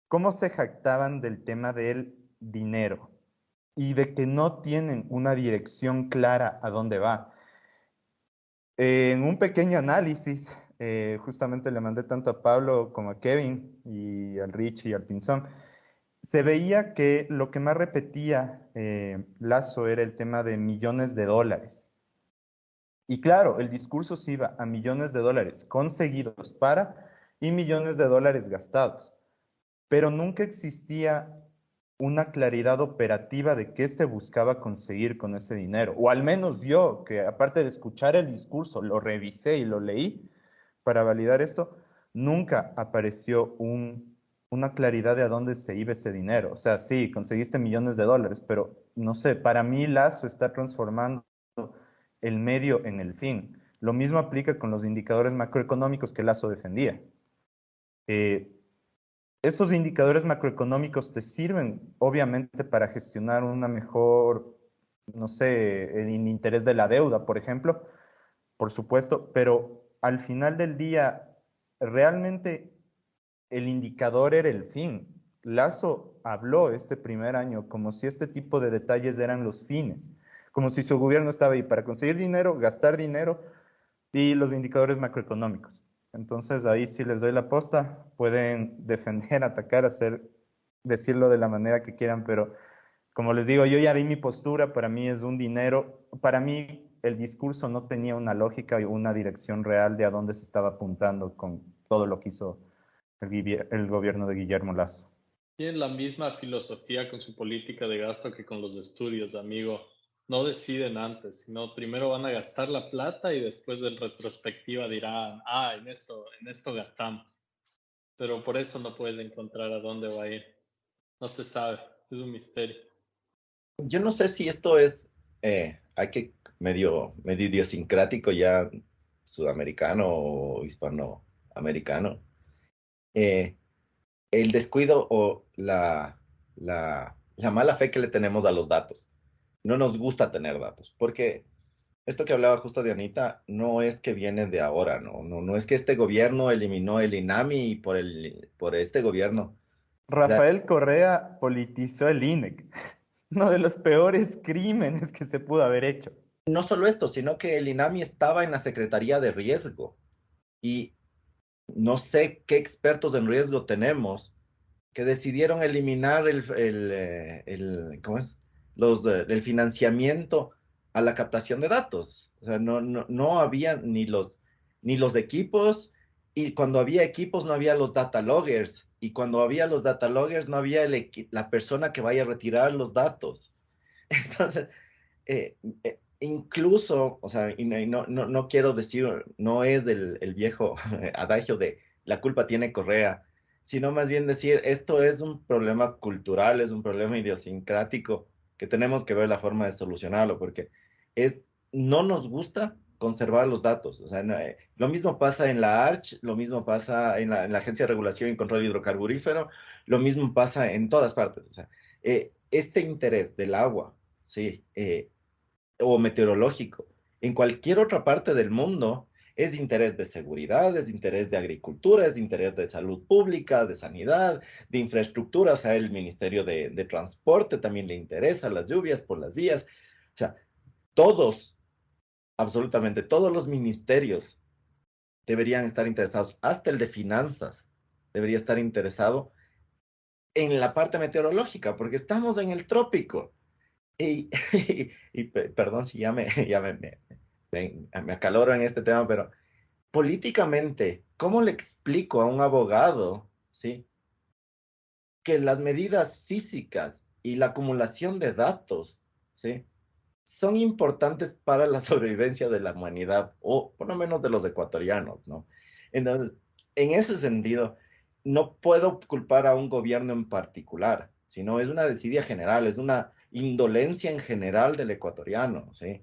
cómo se jactaban del tema del dinero y de que no tienen una dirección clara a dónde va. En un pequeño análisis, justamente le mandé tanto a Pablo como a Kevin y al Rich y al Pinzón, se veía que lo que más repetía Lazo era el tema de millones de dólares. Y claro, el discurso se iba a millones de dólares conseguidos para y millones de dólares gastados, pero nunca existía una claridad operativa de qué se buscaba conseguir con ese dinero. O al menos yo, que aparte de escuchar el discurso, lo revisé y lo leí para validar eso, nunca apareció una claridad de a dónde se iba ese dinero. O sea, sí, conseguiste millones de dólares, pero no sé, para mí Lazo está transformando el medio en el fin. Lo mismo aplica con los indicadores macroeconómicos que Lazo defendía. Eh, Esos indicadores macroeconómicos te sirven, obviamente, para gestionar una mejor, no sé, el interés de la deuda, por ejemplo, por supuesto, pero al final del día, realmente el indicador era el fin. Lazo habló este primer año como si este tipo de detalles eran los fines, como si su gobierno estaba ahí para conseguir dinero, gastar dinero y los indicadores macroeconómicos. Entonces ahí sí les doy la posta, pueden defender, atacar, hacer, decirlo de la manera que quieran, pero como les digo, yo ya di mi postura, para mí es un dinero, para mí el discurso no tenía una lógica y una dirección real de a dónde se estaba apuntando con todo lo que hizo el gobierno de Guillermo Lasso. Tienen la misma filosofía con su política de gasto que con los estudios, amigo. No deciden antes, sino primero van a gastar la plata y después de retrospectiva dirán, en esto gastamos. Pero por eso no puedes encontrar a dónde va a ir. No se sabe, es un misterio. Yo no sé si esto es, hay que medio idiosincrático ya sudamericano o hispanoamericano. Eh, el descuido o la mala fe que le tenemos a los datos. No nos gusta tener datos, porque esto que hablaba justo de Anita no es que viene de ahora, no es que este gobierno eliminó el INAMI y por este gobierno. O sea, Rafael Correa politizó el INEC, uno de los peores crímenes que se pudo haber hecho. no solo esto, sino que el INAMI estaba en la Secretaría de Riesgo y no sé qué expertos en riesgo tenemos que decidieron eliminar ¿cómo es? El financiamiento a la captación de datos. O sea, no había ni los equipos, y cuando había equipos no había los data loggers, y cuando había los data loggers no había la persona que vaya a retirar los datos. Entonces, incluso, o sea, y no quiero decir, no es el viejo adagio de la culpa tiene Correa, sino más bien decir, esto es un problema cultural, es un problema idiosincrático que tenemos que ver la forma de solucionarlo, porque no nos gusta conservar los datos. O sea, lo mismo pasa en la ARCH, lo mismo pasa en la Agencia de Regulación y Control Hidrocarburífero, lo mismo pasa en todas partes. O sea, este interés del agua, sí, o meteorológico, en cualquier otra parte del mundo, es de interés de seguridad, es de interés de agricultura, es de interés de salud pública, de sanidad, de infraestructura. O sea, el Ministerio de Transporte también le interesa las lluvias por las vías. O sea, todos, absolutamente todos los ministerios deberían estar interesados, hasta el de finanzas debería estar interesado en la parte meteorológica, porque estamos en el trópico. Y, perdón si me acaloro en este tema, pero políticamente, ¿cómo le explico a un abogado, ¿sí?, que las medidas físicas y la acumulación de datos, ¿sí?, son importantes para la sobrevivencia de la humanidad, o por lo menos de los ecuatorianos, ¿no? Entonces, en ese sentido, no puedo culpar a un gobierno en particular, sino es una desidia general, es una indolencia en general del ecuatoriano, ¿sí?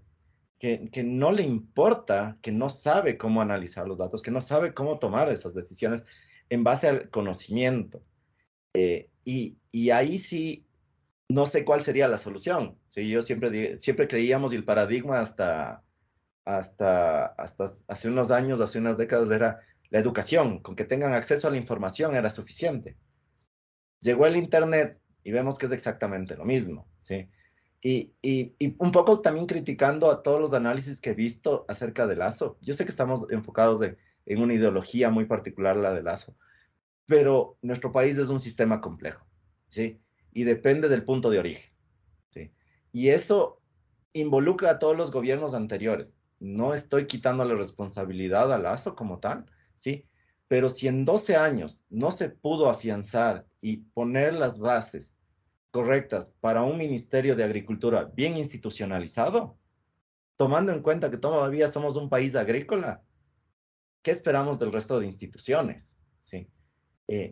Que no le importa, que no sabe cómo analizar los datos, que no sabe cómo tomar esas decisiones en base al conocimiento. Y ahí sí no sé cuál sería la solución. Sí, yo siempre creíamos y el paradigma hasta hace unos años, hace unas décadas era la educación, con que tengan acceso a la información era suficiente. Llegó el Internet y vemos que es exactamente lo mismo, ¿sí? Y un poco también criticando a todos los análisis que he visto acerca de Lazo. Yo sé que estamos enfocados en una ideología muy particular, la de Lazo, pero nuestro país es un sistema complejo, ¿sí? Y depende del punto de origen. ¿Sí? Y eso involucra a todos los gobiernos anteriores. No estoy quitando la responsabilidad a Lazo como tal, ¿sí? Pero si en 12 años no se pudo afianzar y poner las bases correctas para un Ministerio de Agricultura bien institucionalizado, tomando en cuenta que todavía somos un país agrícola, ¿qué esperamos del resto de instituciones? ¿Sí?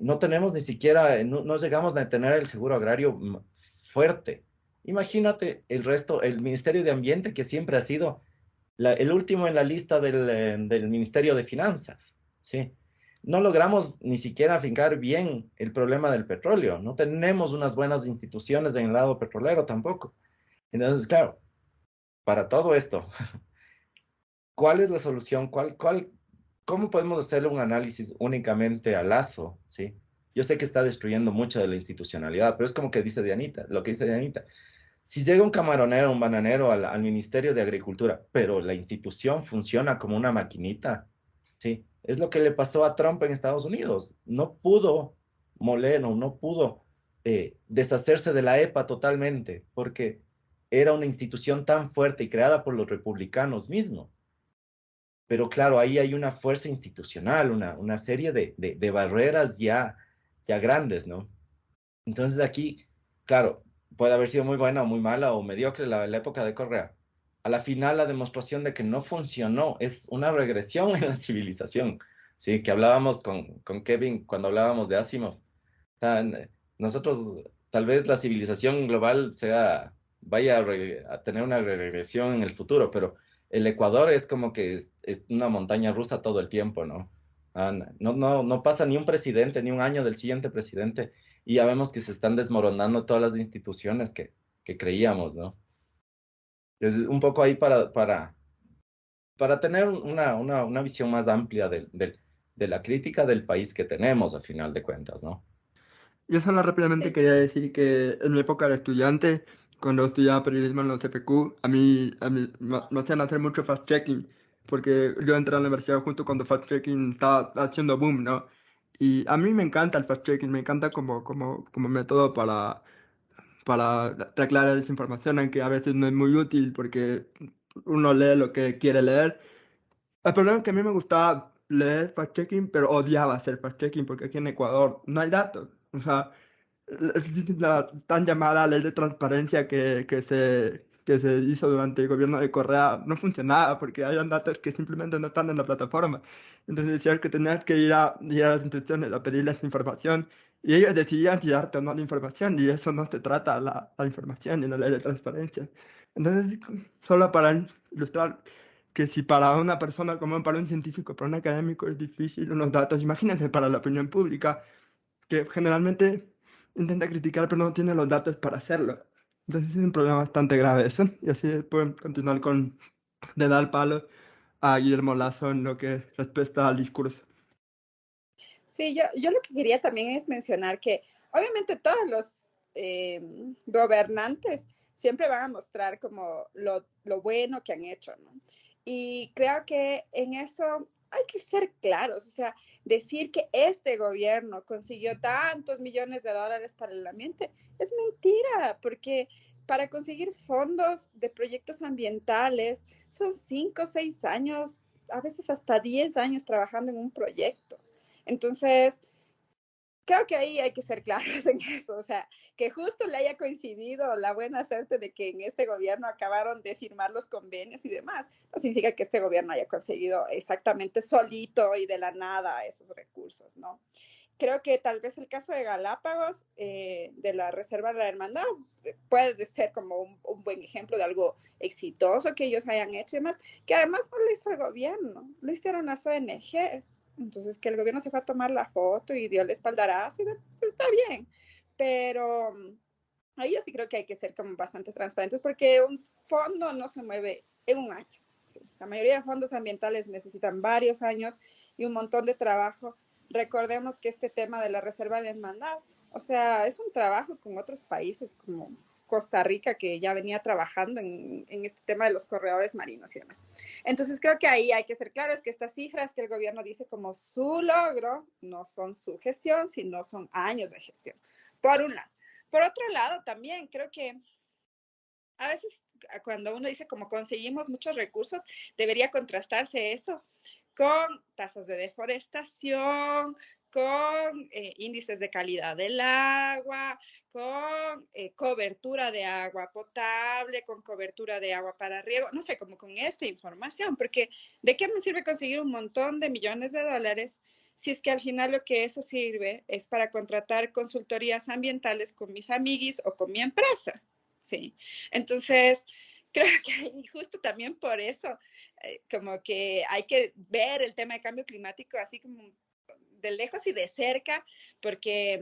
No tenemos ni siquiera, no llegamos a tener el seguro agrario fuerte. Imagínate el resto, el Ministerio de Ambiente, que siempre ha sido el último en la lista del Ministerio de Finanzas, ¿sí? No logramos ni siquiera afincar bien el problema del petróleo. No tenemos unas buenas instituciones en el lado petrolero tampoco. Entonces, claro, para todo esto, ¿cuál es la solución? ¿Cómo podemos hacerle un análisis únicamente a Lazo? ¿Sí? Yo sé que está destruyendo mucho de la institucionalidad, pero es como que dice Dianita, lo que dice Dianita. Si llega un camaronero, un bananero al Ministerio de Agricultura, pero la institución funciona como una maquinita, ¿sí? Es lo que le pasó a Trump en Estados Unidos. No pudo Moleno, no pudo deshacerse de la EPA totalmente, porque era una institución tan fuerte y creada por los republicanos mismos. Pero claro, ahí hay una fuerza institucional, una serie de barreras ya grandes, ¿no? Entonces aquí, claro, puede haber sido muy buena o muy mala o mediocre la época de Correa. A la final, la demostración de que no funcionó es una regresión en la civilización. Sí, que hablábamos con Kevin cuando hablábamos de Asimov. Nosotros, tal vez la civilización global vaya a tener una regresión en el futuro, pero el Ecuador es como que es una montaña rusa todo el tiempo, ¿no? No pasa ni un presidente, ni un año del siguiente presidente, y ya vemos que se están desmoronando todas las instituciones que creíamos, ¿no? Es un poco ahí para tener una visión más amplia de la crítica del país que tenemos, a final de cuentas, ¿no? Yo solo rápidamente Sí. quería decir que en mi época de estudiante, cuando estudiaba periodismo en los CPQ, me hacían hacer mucho fact-checking, porque yo entré a la universidad justo cuando fact-checking estaba haciendo boom, ¿no? Y a mí me encanta el fact-checking, me encanta como método para aclarar desinformación, aunque a veces no es muy útil porque uno lee lo que quiere leer. El problema es que a mí me gustaba leer fact-checking, pero odiaba hacer fact-checking porque aquí en Ecuador no hay datos. O sea, la tan llamada ley de transparencia que se hizo durante el gobierno de Correa no funcionaba porque hay datos que simplemente no están en la plataforma. Entonces decían que tenías que ir a las instituciones a pedirles información y ellos decidían si darte o no la información y eso no se trata la información y la ley de transparencia. Entonces, solo para ilustrar que si para una persona común, para un científico, para un académico es difícil unos datos, imagínense para la opinión pública que generalmente intenta criticar, pero no tiene los datos para hacerlo. Entonces es un problema bastante grave eso. Y así pueden continuar de dar palo a Guillermo Lazo en lo que respecta al discurso. Sí, yo lo que quería también es mencionar que obviamente todos los gobernantes siempre van a mostrar como lo bueno que han hecho, ¿no? Y creo que en eso hay que ser claros, o sea, decir que este gobierno consiguió tantos millones de dólares para el ambiente es mentira, porque para conseguir fondos de proyectos ambientales son 5 o 6 años, a veces hasta 10 años trabajando en un proyecto. Entonces, creo que ahí hay que ser claros en eso, o sea, que justo le haya coincidido la buena suerte de que en este gobierno acabaron de firmar los convenios y demás, no significa que este gobierno haya conseguido exactamente solito y de la nada esos recursos, ¿no? Creo que tal vez el caso de Galápagos, de la Reserva de la Hermandad, puede ser como un buen ejemplo de algo exitoso que ellos hayan hecho y demás, que además no lo hizo el gobierno, lo hicieron las ONGs. Entonces, que el gobierno se fue a tomar la foto y dio el espaldarazo, y está bien, pero ahí yo sí creo que hay que ser como bastante transparentes porque un fondo no se mueve en un año. Sí. La mayoría de fondos ambientales necesitan varios años y un montón de trabajo. Recordemos que este tema de la Reserva de la Hermandad, o sea, es un trabajo con otros países como Costa Rica, que ya venía trabajando en este tema de los corredores marinos y demás. Entonces creo que ahí hay que ser claros que estas cifras que el gobierno dice como su logro no son su gestión, sino son años de gestión, por un lado. Por otro lado, también creo que a veces cuando uno dice como conseguimos muchos recursos, debería contrastarse eso con tasas de deforestación, con índices de calidad del agua, con cobertura de agua potable, con cobertura de agua para riego, no sé, como con esta información, porque ¿de qué me sirve conseguir un montón de millones de dólares si es que al final lo que eso sirve es para contratar consultorías ambientales con mis amiguis o con mi empresa? Sí, entonces creo que justo también por eso, como que hay que ver el tema de cambio climático así como de lejos y de cerca, porque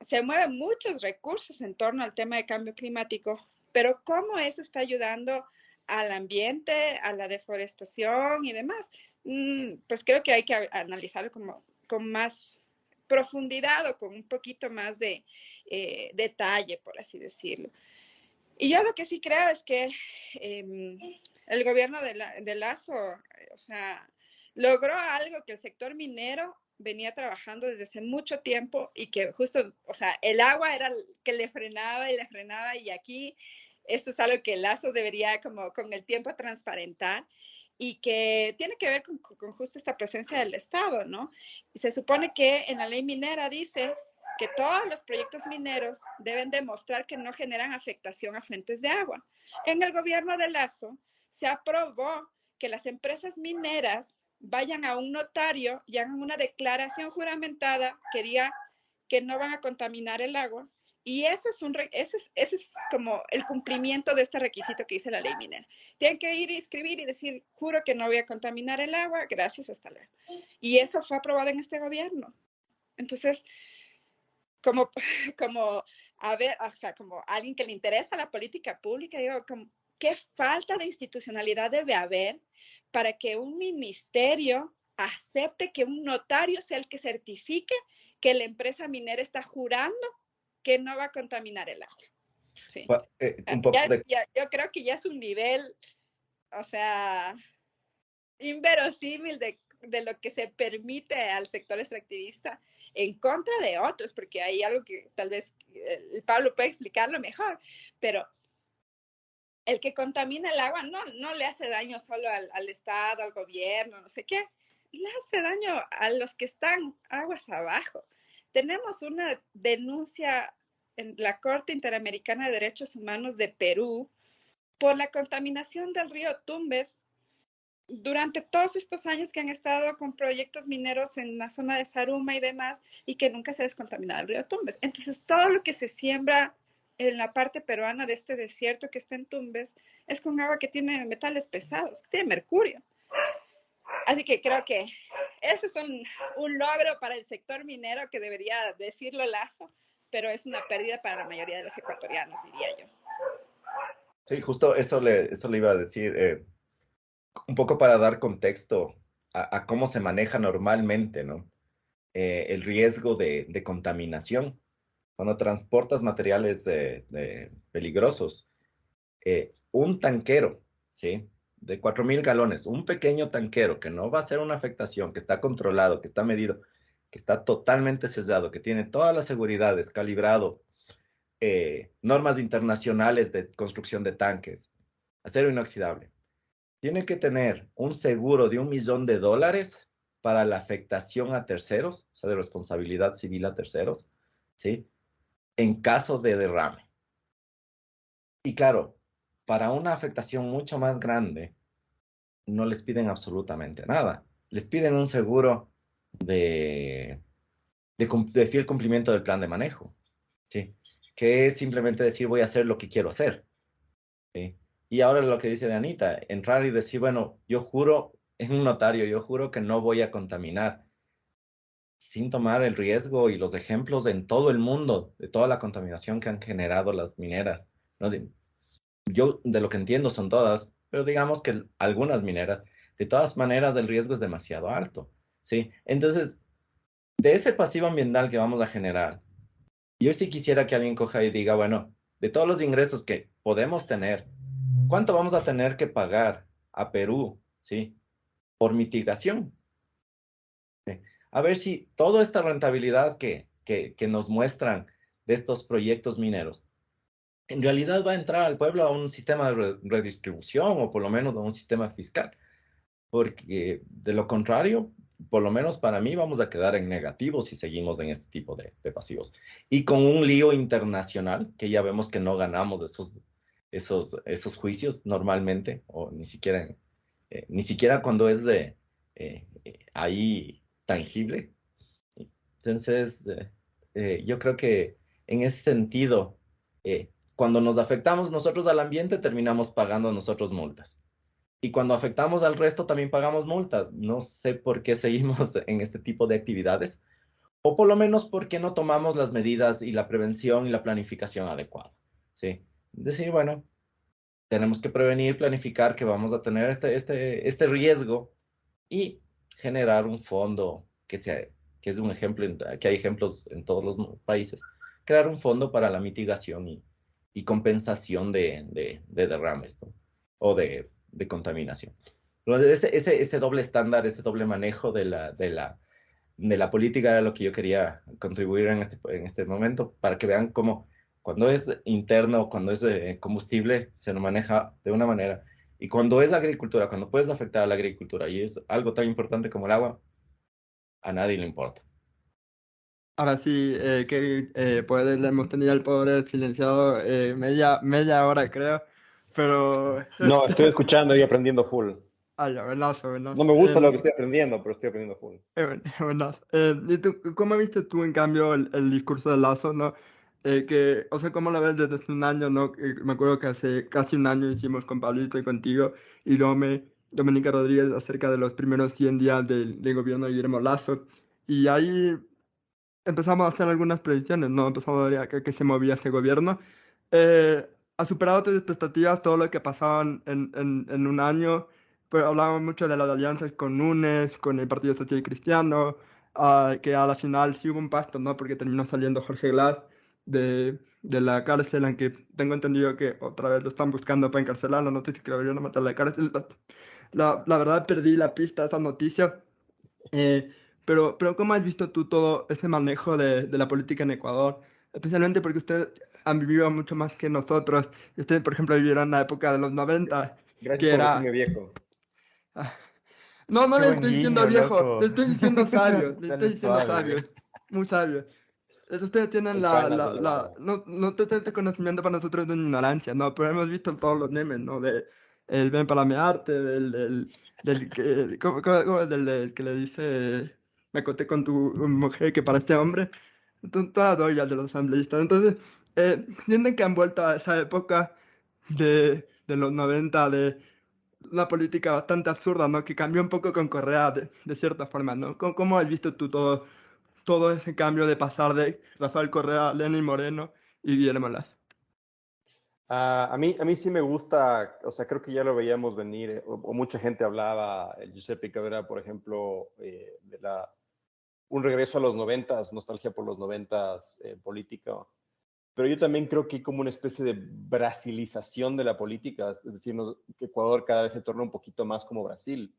se mueven muchos recursos en torno al tema de cambio climático, pero cómo eso está ayudando al ambiente, a la deforestación y demás, pues creo que hay que analizarlo como con más profundidad o con un poquito más de detalle, por así decirlo. Y yo lo que sí creo es que el gobierno de Lazo, o sea, logró algo que el sector minero venía trabajando desde hace mucho tiempo y que justo, o sea, el agua era el que le frenaba y aquí esto es algo que Lazo debería como con el tiempo transparentar y que tiene que ver con justo esta presencia del Estado, ¿no? Y se supone que en la ley minera dice que todos los proyectos mineros deben demostrar que no generan afectación a fuentes de agua. En el gobierno de Lazo se aprobó que las empresas mineras vayan a un notario y hagan una declaración juramentada que diga que no van a contaminar el agua. Y eso ese es como el cumplimiento de este requisito que dice la ley minera. Tienen que ir y escribir y decir, juro que no voy a contaminar el agua, gracias, hasta luego. Y eso fue aprobado en este gobierno. Entonces, como, como, a ver, o sea, como alguien que le interesa la política pública, digo, como, ¿qué falta de institucionalidad debe haber para que un ministerio acepte que un notario sea el que certifique que la empresa minera está jurando que no va a contaminar el agua? Sí. Un poco Yo creo que ya es un nivel, o sea, inverosímil de lo que se permite al sector extractivista en contra de otros, porque hay algo que tal vez Pablo puede explicarlo mejor, pero el que contamina el agua no le hace daño solo al Estado, al gobierno, no sé qué, le hace daño a los que están aguas abajo. Tenemos una denuncia en la Corte Interamericana de Derechos Humanos de Perú por la contaminación del río Tumbes durante todos estos años que han estado con proyectos mineros en la zona de Zaruma y demás, y que nunca se ha descontaminado el río Tumbes. Entonces, todo lo que se siembra en la parte peruana de este desierto que está en Tumbes es con agua que tiene metales pesados, que tiene mercurio. Así que creo que ese es un logro para el sector minero que debería decirlo Lazo, pero es una pérdida para la mayoría de los ecuatorianos, diría yo. Sí, justo eso le iba a decir. Un poco para dar contexto a cómo se maneja normalmente, ¿no? El riesgo de contaminación. Cuando transportas materiales peligrosos, un tanquero, ¿sí? De 4.000 galones, un pequeño tanquero que no va a hacer una afectación, que está controlado, que está medido, que está totalmente sellado, que tiene todas las seguridades, calibrado, normas internacionales de construcción de tanques, acero inoxidable, tiene que tener un seguro de $1.000.000 para la afectación a terceros, o sea, de responsabilidad civil a terceros, ¿sí? En caso de derrame. Y claro, para una afectación mucho más grande, no les piden absolutamente nada. Les piden un seguro de fiel cumplimiento del plan de manejo, ¿sí? Que es simplemente decir, voy a hacer lo que quiero hacer, ¿sí? Y ahora lo que dice de Anita, entrar y decir, bueno, yo juro, en un notario, yo juro que no voy a contaminar, sin tomar el riesgo y los ejemplos en todo el mundo de toda la contaminación que han generado las mineras, ¿no? Yo de lo que entiendo son todas, pero digamos que algunas mineras, de todas maneras el riesgo es demasiado alto, ¿sí? Entonces, de ese pasivo ambiental que vamos a generar, yo sí quisiera que alguien coja y diga, bueno, de todos los ingresos que podemos tener, ¿cuánto vamos a tener que pagar a Perú, ¿sí? Por mitigación. ¿Sí? A ver si toda esta rentabilidad que nos muestran de estos proyectos mineros, en realidad va a entrar al pueblo a un sistema de redistribución o por lo menos a un sistema fiscal, porque de lo contrario, por lo menos para mí, vamos a quedar en negativo si seguimos en este tipo de pasivos. Y con un lío internacional, que ya vemos que no ganamos esos juicios normalmente, o ni siquiera cuando es ahí tangible. Entonces, yo creo que en ese sentido, cuando nos afectamos nosotros al ambiente, terminamos pagando nosotros multas. Y cuando afectamos al resto, también pagamos multas. No sé por qué seguimos en este tipo de actividades, o por lo menos por qué no tomamos las medidas y la prevención y la planificación adecuada. ¿Sí? Decir, bueno, tenemos que prevenir, planificar que vamos a tener este riesgo y generar un fondo que es un ejemplo, que hay ejemplos en todos los países, crear un fondo para la mitigación y compensación de derrames, ¿no? O de contaminación. Entonces, ese doble estándar, ese doble manejo de la política era lo que yo quería contribuir en este momento, para que vean cómo cuando es interno, cuando es combustible, se lo maneja de una manera. Y cuando es agricultura, cuando puedes afectar a la agricultura y es algo tan importante como el agua, a nadie le importa. Ahora sí, que pues le hemos tenido al pobre silenciado media hora, creo. Pero, No, estoy escuchando y aprendiendo full. ay, buenazo, No buenazo. me gusta lo que estoy aprendiendo, pero estoy aprendiendo full. Buenazo. ¿Y tú, cómo viste tú, en cambio, el discurso de Lazo, ¿no? O sea, ¿cómo lo ves desde hace un año, ¿no? Me acuerdo que hace casi un año hicimos con Pablito y contigo y Doménica Rodríguez acerca de los primeros 100 días del gobierno de Guillermo Lazo. Y ahí empezamos a hacer algunas predicciones, ¿no? Empezamos a ver que se movía este gobierno. Ha superado tus expectativas todo lo que pasaba en un año. Pues hablábamos mucho de las alianzas con Núñez, con el Partido Social Cristiano, que a la final sí hubo un pacto, ¿no? Porque terminó saliendo Jorge Glass de la cárcel, aunque tengo entendido que otra vez lo están buscando para encarcelarlo, no sé si que lo vayan a matar a la cárcel. La verdad perdí la pista de esa noticia. Eh, pero ¿cómo has visto tú todo ese manejo de la política en Ecuador? Especialmente porque ustedes han vivido mucho más que nosotros. Ustedes, por ejemplo, vivieron en la época de los 90 Gracias que por decirme era... viejo. ah, No, no Qué le buen estoy diciendo guiño, viejo, le loco. estoy diciendo sabio, le estoy Dale diciendo suave. sabio, muy sabio. Ustedes tienen Hay canas en la barba. no te este conocimiento para nosotros de ignorancia, ¿no? Pero hemos visto todos los memes, ¿no? De el ven para mi arte, ¿cómo es del que le dice, me acosté con tu mujer que para este hombre? Todas las doyas de los asambleístas. Entonces, sienten que han vuelto a esa época de los 90 de una política bastante absurda, ¿no? Que cambió un poco con Correa de cierta forma, ¿no? ¿Cómo has visto tú todo ese cambio de pasar de Rafael Correa, Lenin Moreno y Guillermo Lazo? A mí sí me gusta, o sea, creo que ya lo veíamos venir, o mucha gente hablaba, el Giuseppe Cabrera, por ejemplo, un regreso a los noventas, nostalgia por los noventas política, pero yo también creo que hay como una especie de brasilización de la política, es decir, que Ecuador cada vez se torna un poquito más como Brasil.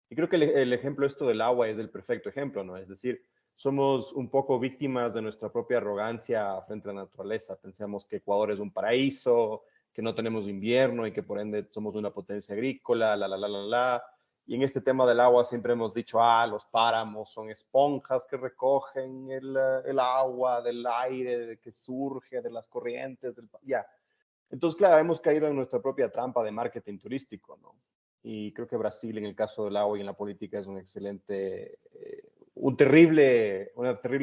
Y creo que el ejemplo esto del agua es el perfecto ejemplo, ¿no? Es decir, somos un poco víctimas de nuestra propia arrogancia frente a la naturaleza. Pensamos que Ecuador es un paraíso, que no tenemos invierno y que por ende somos una potencia agrícola, la. Y en este tema del agua siempre hemos dicho, los páramos son esponjas que recogen el agua del aire que surge de las corrientes, ya. Entonces, claro, hemos caído en nuestra propia trampa de marketing turístico, ¿no? Y creo que Brasil, en el caso del agua y en la política, es un excelente, una terrible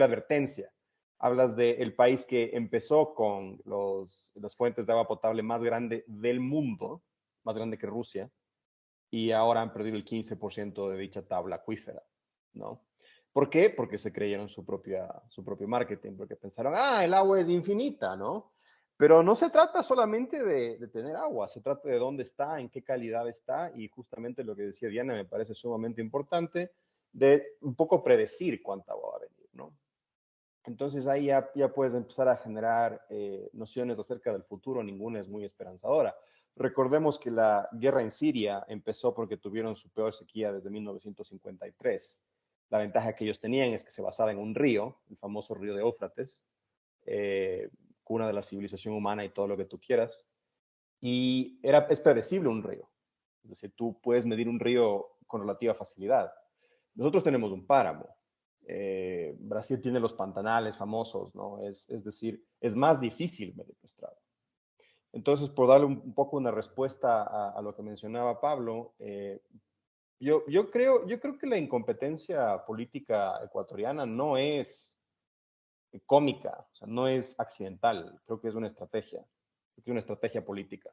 advertencia. Hablas del país que empezó con las fuentes de agua potable más grande del mundo, más grande que Rusia, y ahora han perdido el 15% de dicha tabla acuífera, ¿no? ¿Por qué? Porque se creyeron su propio marketing, porque pensaron, el agua es infinita, ¿no? Pero no se trata solamente de tener agua, se trata de dónde está, en qué calidad está, y justamente lo que decía Diana me parece sumamente importante, de un poco predecir cuánta agua va a venir, ¿no? Entonces ahí ya puedes empezar a generar nociones acerca del futuro, ninguna es muy esperanzadora. Recordemos que la guerra en Siria empezó porque tuvieron su peor sequía desde 1953. La ventaja que ellos tenían es que se basaba en un río, el famoso río de Éufrates, cuna de la civilización humana y todo lo que tú quieras. Y es predecible un río. Es decir, tú puedes medir un río con relativa facilidad. Nosotros tenemos un páramo. Brasil tiene los pantanales famosos, ¿no? Es decir, es más difícil medir nuestra agua. Entonces, por darle un poco una respuesta a lo que mencionaba Pablo, yo creo que la incompetencia política ecuatoriana no es cómica, o sea, no es accidental, creo que es una estrategia política.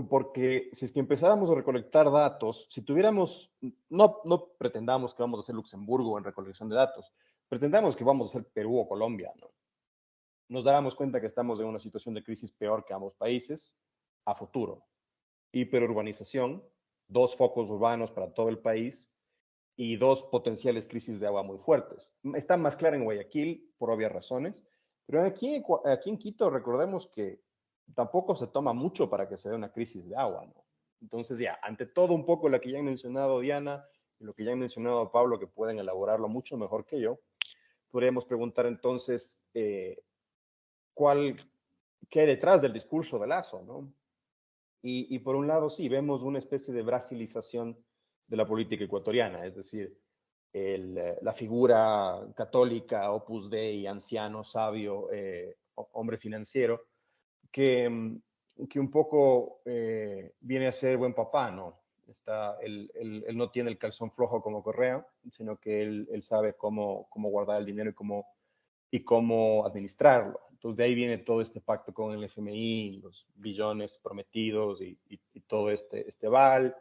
Porque si es que empezáramos a recolectar datos, si tuviéramos, no pretendamos que vamos a ser Luxemburgo en recolección de datos, pretendamos que vamos a ser Perú o Colombia, ¿no? Nos daremos cuenta que estamos en una situación de crisis peor que ambos países a futuro. Hiperurbanización, 2 focos urbanos para todo el país y 2 potenciales crisis de agua muy fuertes. Está más clara en Guayaquil por obvias razones, pero aquí en Quito recordemos que tampoco se toma mucho para que se dé una crisis de agua, ¿no? Entonces ya, ante todo un poco lo que ya han mencionado Diana y lo que ya han mencionado Pablo, que pueden elaborarlo mucho mejor que yo, podríamos preguntar entonces qué hay detrás del discurso de Lasso, ¿no? Y por un lado, sí, vemos una especie de brasilización de la política ecuatoriana, es decir, la figura católica, Opus Dei, anciano, sabio, hombre financiero, que un poco viene a ser buen papá, ¿no? Él no tiene el calzón flojo como Correa, sino que él sabe cómo guardar el dinero y cómo administrarlo. Entonces, de ahí viene todo este pacto con el FMI, los billones prometidos y todo este val.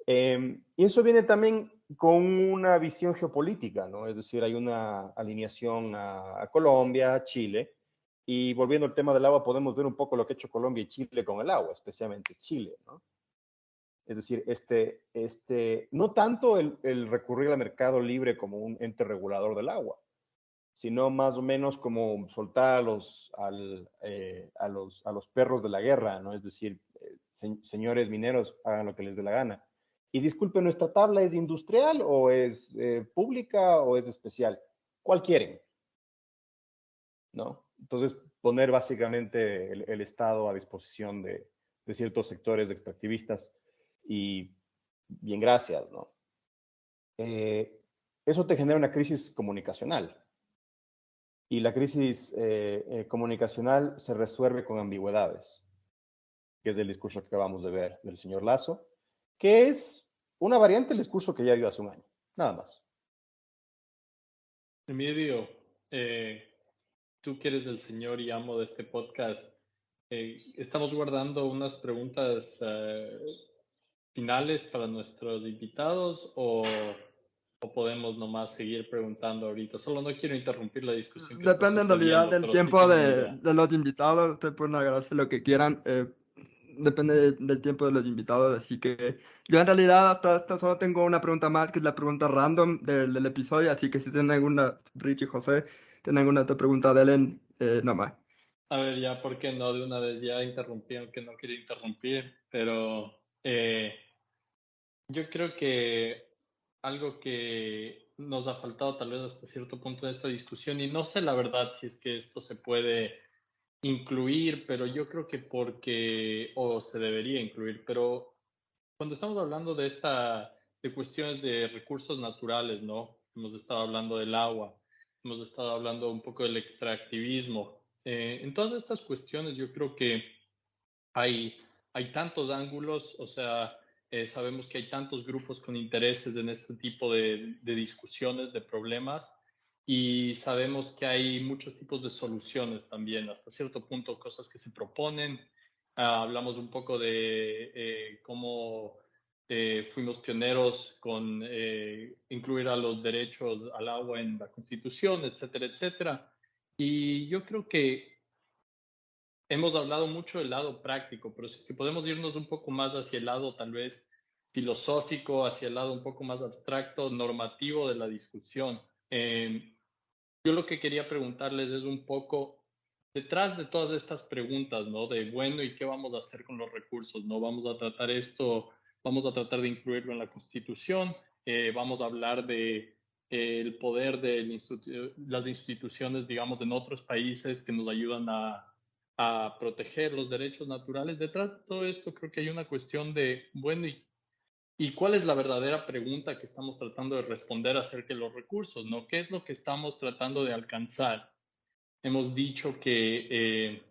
Y eso viene también con una visión geopolítica, ¿no? Es decir, hay una alineación a Colombia, a Chile, y volviendo al tema del agua, podemos ver un poco lo que ha hecho Colombia y Chile con el agua, especialmente Chile, ¿no? Es decir, no tanto el recurrir al mercado libre como un ente regulador del agua, sino más o menos como soltar a los perros de la guerra, ¿no? Es decir, señores mineros, hagan lo que les dé la gana. Y disculpe, ¿nuestra tabla es industrial o es pública o es especial? ¿Cuál quieren? ¿No? Entonces, poner básicamente el Estado a disposición de ciertos sectores extractivistas y bien, gracias, ¿no? Eso te genera una crisis comunicacional. Y la crisis comunicacional se resuelve con ambigüedades, que es el discurso que acabamos de ver del señor Lasso, que es una variante del discurso que ya dio hace un año, nada más. Emilio, tú que eres el señor y amo de este podcast, estamos guardando unas preguntas finales para nuestros invitados o podemos nomás seguir preguntando ahorita. Solo no quiero interrumpir la discusión que está Depende en realidad sucediendo, del pero sí tiempo tengo una idea. de los invitados. Ustedes pueden agregarse lo que quieran. Depende del tiempo de los invitados. Así que yo en realidad hasta esto solo tengo una pregunta más, que es la pregunta random del episodio. Así que si tienen alguna, Rich y José, tienen alguna otra pregunta, denle nomás. A ver, ya, ¿por qué no? De una vez ya interrumpí, aunque no quería interrumpir, pero yo creo que algo que nos ha faltado tal vez hasta cierto punto de esta discusión y no sé la verdad si es que esto se puede incluir, pero yo creo que o se debería incluir, pero cuando estamos hablando de cuestiones de recursos naturales, ¿no? Hemos estado hablando del agua, hemos estado hablando un poco del extractivismo. En todas estas cuestiones yo creo que hay, hay tantos ángulos, o sea, sabemos que hay tantos grupos con intereses en este tipo de discusiones, de problemas, y sabemos que hay muchos tipos de soluciones también, hasta cierto punto cosas que se proponen. Hablamos un poco de cómo fuimos pioneros con incluir a los derechos al agua en la Constitución, etcétera, etcétera. Y yo creo que hemos hablado mucho del lado práctico, pero si es que podemos irnos un poco más hacia el lado tal vez filosófico, hacia el lado un poco más abstracto, normativo de la discusión. Yo lo que quería preguntarles es un poco, detrás de todas estas preguntas, ¿no? De, bueno, ¿y qué vamos a hacer con los recursos? ¿No? Vamos a tratar esto, vamos a tratar de incluirlo en la Constitución, vamos a hablar de el poder de las instituciones, digamos, en otros países que nos ayudan a proteger los derechos naturales. Detrás de todo esto creo que hay una cuestión de, bueno, ¿y cuál es la verdadera pregunta que estamos tratando de responder acerca de los recursos? ¿No? ¿Qué es lo que estamos tratando de alcanzar? Hemos dicho que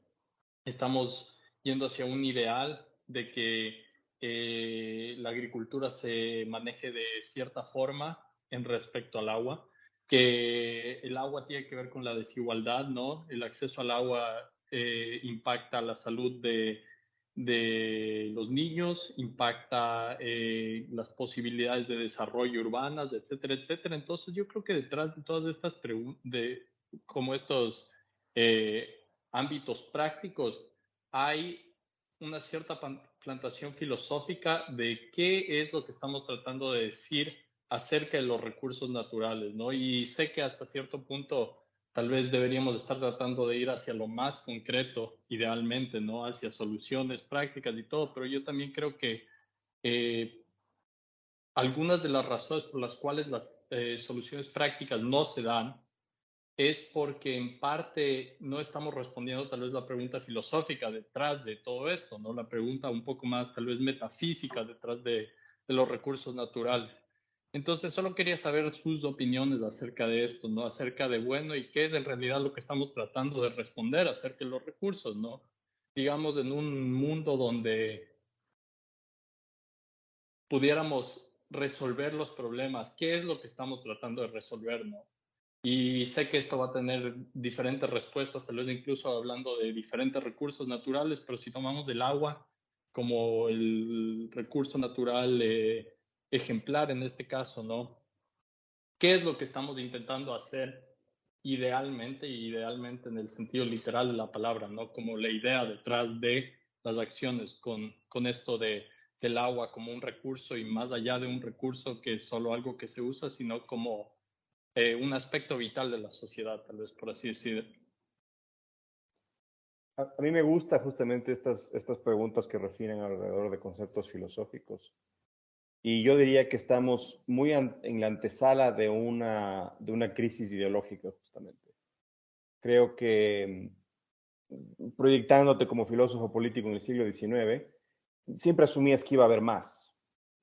estamos yendo hacia un ideal de que la agricultura se maneje de cierta forma en respecto al agua, que el agua tiene que ver con la desigualdad, ¿no? El acceso al agua impacta la salud de los niños, impacta las posibilidades de desarrollo urbanas, etcétera, etcétera. Entonces yo creo que detrás de todas estas preguntas, como estos ámbitos prácticos, hay una cierta plantación filosófica de qué es lo que estamos tratando de decir acerca de los recursos naturales, ¿no? Y sé que hasta cierto punto tal vez deberíamos estar tratando de ir hacia lo más concreto, idealmente, ¿no? Hacia soluciones prácticas y todo, pero yo también creo que algunas de las razones por las cuales las soluciones prácticas no se dan es porque en parte no estamos respondiendo tal vez la pregunta filosófica detrás de todo esto, ¿no? La pregunta un poco más tal vez metafísica detrás de los recursos naturales. Entonces, solo quería saber sus opiniones acerca de esto, ¿no? Acerca de, bueno, ¿y qué es en realidad lo que estamos tratando de responder acerca de los recursos, ¿no? Digamos, en un mundo donde pudiéramos resolver los problemas, ¿qué es lo que estamos tratando de resolver, ¿no? Y sé que esto va a tener diferentes respuestas, tal vez incluso hablando de diferentes recursos naturales, pero si tomamos del agua como el recurso natural ejemplar en este caso, ¿no? ¿Qué es lo que estamos intentando hacer idealmente, y idealmente en el sentido literal de la palabra, ¿no? Como la idea detrás de las acciones con esto del agua como un recurso y más allá de un recurso que es solo algo que se usa, sino como un aspecto vital de la sociedad, tal vez por así decir. A mí me gusta justamente estas preguntas que refieren alrededor de conceptos filosóficos. Y yo diría que estamos muy en la antesala de una crisis ideológica, justamente. Creo que proyectándote como filósofo político en el siglo XIX, siempre asumías que iba a haber más,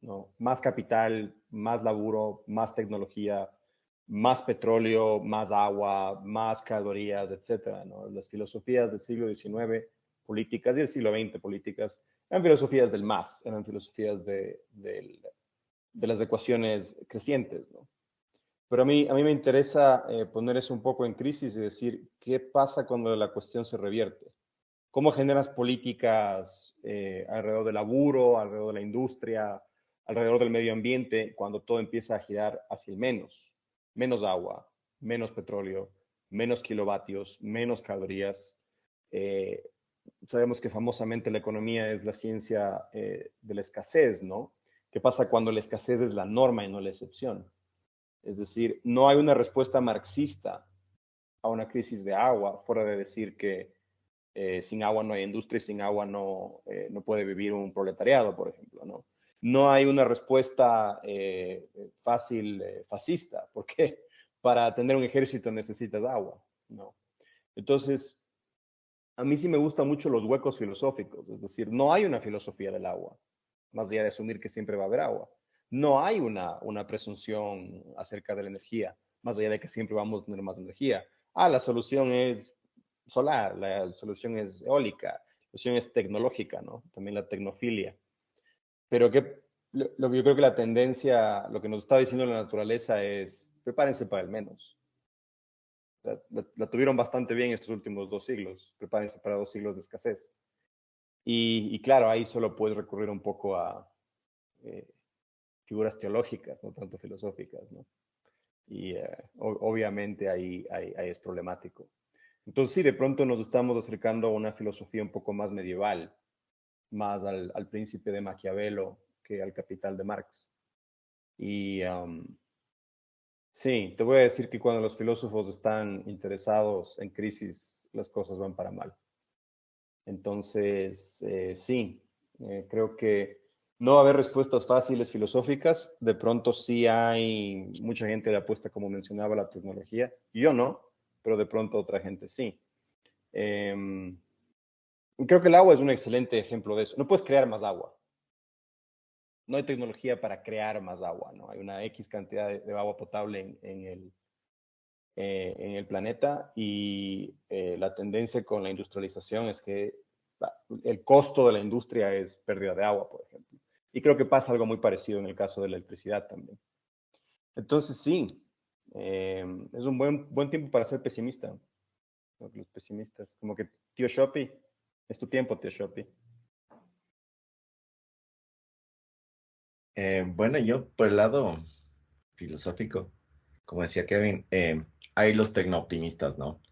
¿no? Más capital, más laburo, más tecnología, más petróleo, más agua, más calorías, etcétera, ¿no? Las filosofías del siglo XIX políticas y del siglo XX políticas eran filosofías del más, eran filosofías de las ecuaciones crecientes, ¿no? Pero a mí me interesa poner eso un poco en crisis y decir, ¿qué pasa cuando la cuestión se revierte? ¿Cómo generas políticas alrededor del laburo, alrededor de la industria, alrededor del medio ambiente, cuando todo empieza a girar hacia el menos? Menos agua, menos petróleo, menos kilovatios, menos calorías. Eh, Sabemos que famosamente la economía es la ciencia de la escasez, ¿no? ¿Qué pasa cuando la escasez es la norma y no la excepción? Es decir, no hay una respuesta marxista a una crisis de agua, fuera de decir que sin agua no hay industria y sin agua no puede vivir un proletariado, por ejemplo, ¿no? no hay una respuesta fácil fascista, porque para tener un ejército necesitas agua, ¿no? Entonces, a mí sí me gustan mucho los huecos filosóficos, es decir, no hay una filosofía del agua, más allá de asumir que siempre va a haber agua. No hay una presunción acerca de la energía, más allá de que siempre vamos a tener más energía. La solución es solar, la solución es eólica, la solución es tecnológica, ¿no? También la tecnofilia. Pero yo creo que la tendencia, lo que nos está diciendo la naturaleza es, prepárense para el menos. La tuvieron bastante bien estos últimos 2 siglos, prepárense para 2 siglos de escasez. Y claro, ahí solo puedes recurrir un poco a figuras teológicas, no tanto filosóficas, ¿no? Y obviamente ahí es problemático. Entonces sí, de pronto nos estamos acercando a una filosofía un poco más medieval, más al Príncipe de Maquiavelo que al Capital de Marx. Y sí, te voy a decir que cuando los filósofos están interesados en crisis, las cosas van para mal. Entonces, sí, creo que no va a haber respuestas fáciles filosóficas. De pronto sí hay mucha gente que apuesta, como mencionaba, a la tecnología. Yo no, pero de pronto otra gente sí. Creo que el agua es un excelente ejemplo de eso. No puedes crear más agua. No hay tecnología para crear más agua, ¿no? Hay una X cantidad de agua potable en el planeta y la tendencia con la industrialización es que el costo de la industria es pérdida de agua, por ejemplo. Y creo que pasa algo muy parecido en el caso de la electricidad también. Entonces, sí, es un buen tiempo para ser pesimista. Los pesimistas, como que, tío Shopi, es tu tiempo, tío Shopi. Bueno, yo por el lado filosófico, como decía Kevin, hay los tecnooptimistas, ¿no?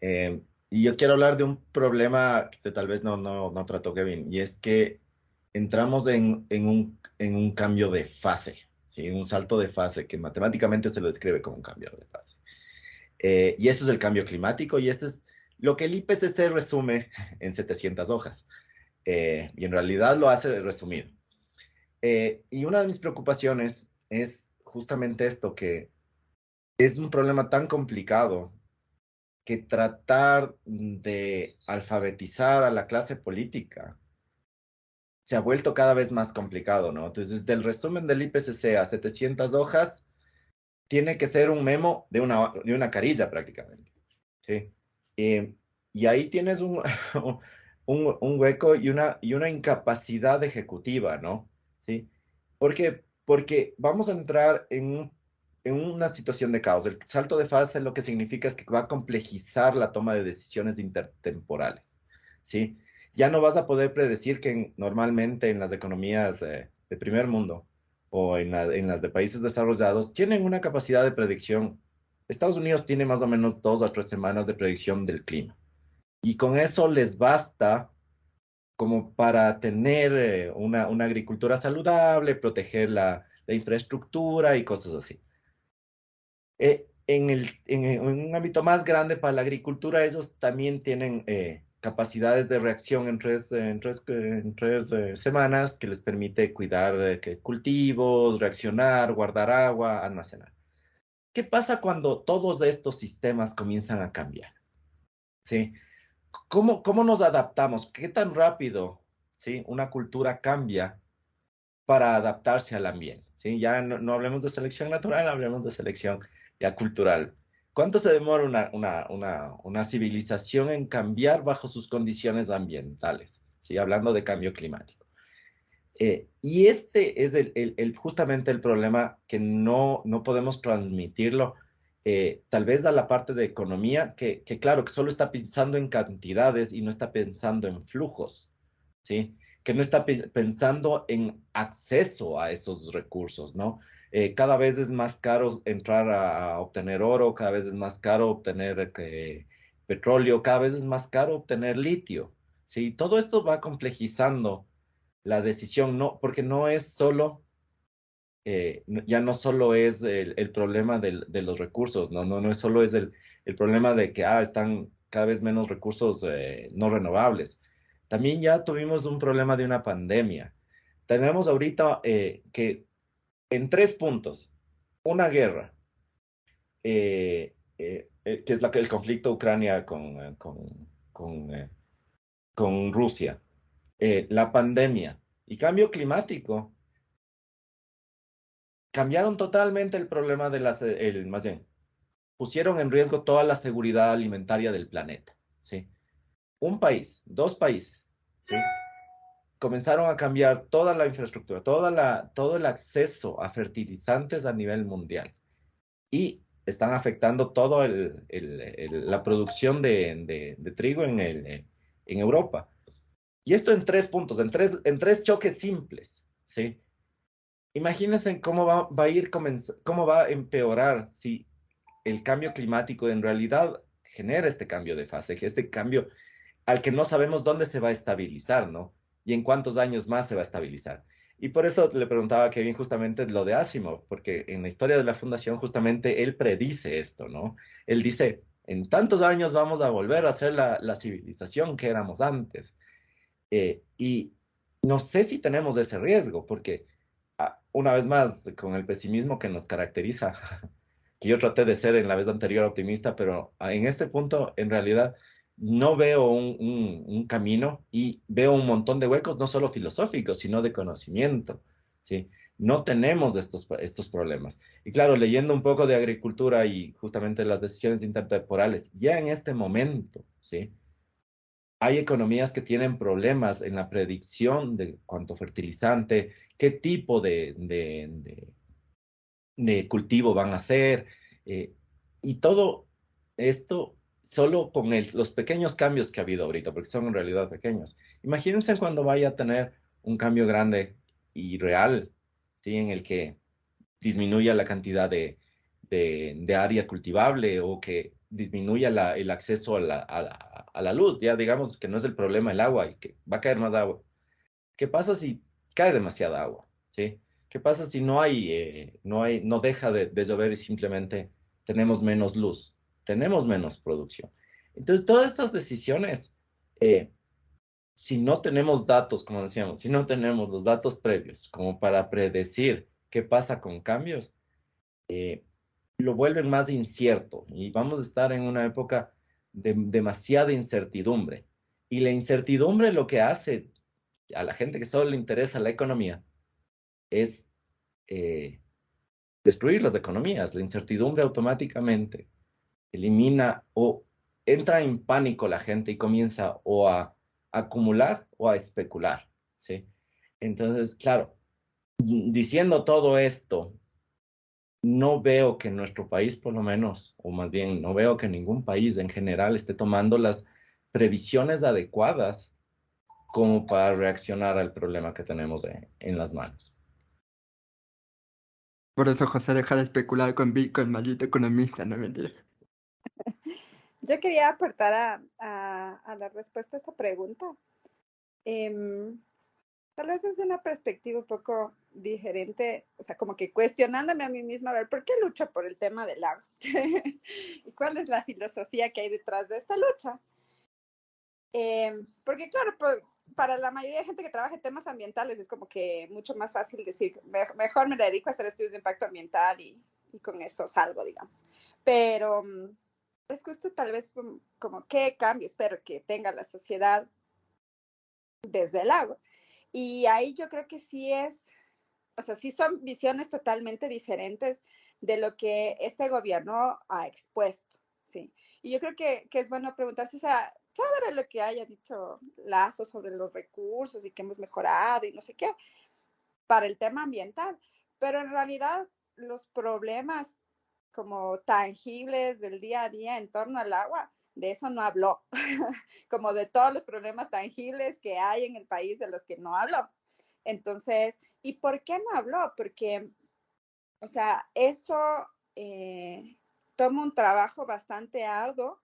Y yo quiero hablar de un problema que tal vez no trató Kevin, y es que entramos en un cambio de fase, ¿sí? Un salto de fase que matemáticamente se lo describe como un cambio de fase. Y eso es el cambio climático, y eso es lo que el IPCC resume en 700 hojas. Y en realidad lo hace resumido. Y una de mis preocupaciones es justamente esto, que es un problema tan complicado que tratar de alfabetizar a la clase política se ha vuelto cada vez más complicado, ¿no? Entonces, del resumen del IPCC a 700 hojas, tiene que ser un memo de una carilla prácticamente, ¿sí? Y ahí tienes un hueco y una incapacidad ejecutiva, ¿no? ¿Sí? ¿Por qué? Porque vamos a entrar en una situación de caos. El salto de fase lo que significa es que va a complejizar la toma de decisiones intertemporales, ¿sí? Ya no vas a poder predecir que normalmente en las economías de primer mundo o en las de países desarrollados tienen una capacidad de predicción. Estados Unidos tiene más o menos 2 a 3 semanas de predicción del clima. Y con eso les basta como para tener una agricultura saludable, proteger la infraestructura y cosas así. En un ámbito más grande para la agricultura, ellos también tienen capacidades de reacción en tres semanas que les permite cuidar cultivos, reaccionar, guardar agua, almacenar. ¿Qué pasa cuando todos estos sistemas comienzan a cambiar? ¿Sí? ¿Cómo nos adaptamos? ¿Qué tan rápido, ¿sí? Una cultura cambia para adaptarse al ambiente? ¿Sí? Ya no hablemos de selección natural, hablemos de selección ya cultural. ¿Cuánto se demora una civilización en cambiar bajo sus condiciones ambientales? ¿Sí? Hablando de cambio climático. Y este es justamente el problema que no podemos transmitirlo, tal vez a la parte de economía, que claro, que solo está pensando en cantidades y no está pensando en flujos, ¿sí? Que no está pensando en acceso a esos recursos, ¿no? Cada vez es más caro entrar a obtener oro, cada vez es más caro obtener petróleo, cada vez es más caro obtener litio, ¿sí? Todo esto va complejizando la decisión, no, porque no es solo, ya no solo es el problema de los recursos, no es solo es el problema de que están cada vez menos recursos no renovables. También ya tuvimos un problema de una pandemia. Tenemos ahorita que en 3 puntos, una guerra, que es el conflicto Ucrania con Rusia, la pandemia y cambio climático, cambiaron totalmente el problema más bien, pusieron en riesgo toda la seguridad alimentaria del planeta, ¿sí? Un país, 2 países, ¿sí? Comenzaron a cambiar toda la infraestructura, todo el acceso a fertilizantes a nivel mundial y están afectando toda la producción de trigo en Europa. Y esto en 3 puntos, en tres choques simples, ¿sí? Imagínense cómo va a ir, cómo va a empeorar si el cambio climático en realidad genera este cambio de fase, este cambio al que no sabemos dónde se va a estabilizar, ¿no? Y en cuántos años más se va a estabilizar. Y por eso le preguntaba a Kevin justamente lo de Asimov, porque en la historia de la fundación justamente él predice esto, ¿no? Él dice, en tantos años vamos a volver a ser la civilización que éramos antes. Y no sé si tenemos ese riesgo, porque una vez más, con el pesimismo que nos caracteriza, que yo traté de ser en la vez anterior optimista, pero en este punto, en realidad, no veo un camino y veo un montón de huecos, no solo filosóficos, sino de conocimiento, ¿sí? No tenemos estos problemas. Y claro, leyendo un poco de agricultura y justamente las decisiones intertemporales, ya en este momento, ¿sí? Hay economías que tienen problemas en la predicción de cuánto fertilizante, qué tipo de cultivo van a hacer, y todo esto solo con los pequeños cambios que ha habido ahorita, porque son en realidad pequeños. Imagínense cuando vaya a tener un cambio grande y real, ¿sí? En el que disminuya la cantidad de área cultivable o que disminuya el acceso a la luz. Ya digamos que no es el problema el agua y que va a caer más agua. ¿Qué pasa si cae demasiada agua? ¿Sí? ¿Qué pasa si no deja de llover y simplemente tenemos menos luz, tenemos menos producción? Entonces, todas estas decisiones, eh, si no tenemos datos, como decíamos, si no tenemos los datos previos como para predecir qué pasa con cambios, lo vuelven más incierto y vamos a estar en una época de demasiada incertidumbre. Y la incertidumbre lo que hace a la gente que solo le interesa la economía es eh, destruir las economías. La incertidumbre automáticamente elimina o entra en pánico la gente y comienza o a acumular o a especular, ¿sí? Entonces, claro, diciendo todo esto, no veo que nuestro país, por lo menos, o más bien, no veo que ningún país en general esté tomando las previsiones adecuadas como para reaccionar al problema que tenemos en las manos. Por eso José deja de especular con Bitcoin, maldito economista, no mentira. Yo quería aportar a la respuesta a esta pregunta. Tal vez es una perspectiva un poco diferente, o sea, como que cuestionándome a mí misma, a ver, ¿por qué lucho por el tema del agua? ¿Y cuál es la filosofía que hay detrás de esta lucha? Porque claro, para la mayoría de gente que trabaja en temas ambientales es como que mucho más fácil decir, mejor me dedico a hacer estudios de impacto ambiental y con eso salgo, digamos. Pero es justo tal vez como qué cambio espero que tenga la sociedad desde el agua. Y ahí yo creo que sí es, o sea, sí son visiones totalmente diferentes de lo que este gobierno ha expuesto, ¿sí? Y yo creo que es bueno preguntarse, o sea, chévere lo que haya dicho Lazo sobre los recursos y que hemos mejorado y no sé qué, para el tema ambiental, pero en realidad los problemas como tangibles del día a día en torno al agua, de eso no habló, como de todos los problemas tangibles que hay en el país de los que no habló. Entonces, ¿y por qué no habló? Porque, o sea, eso toma un trabajo bastante arduo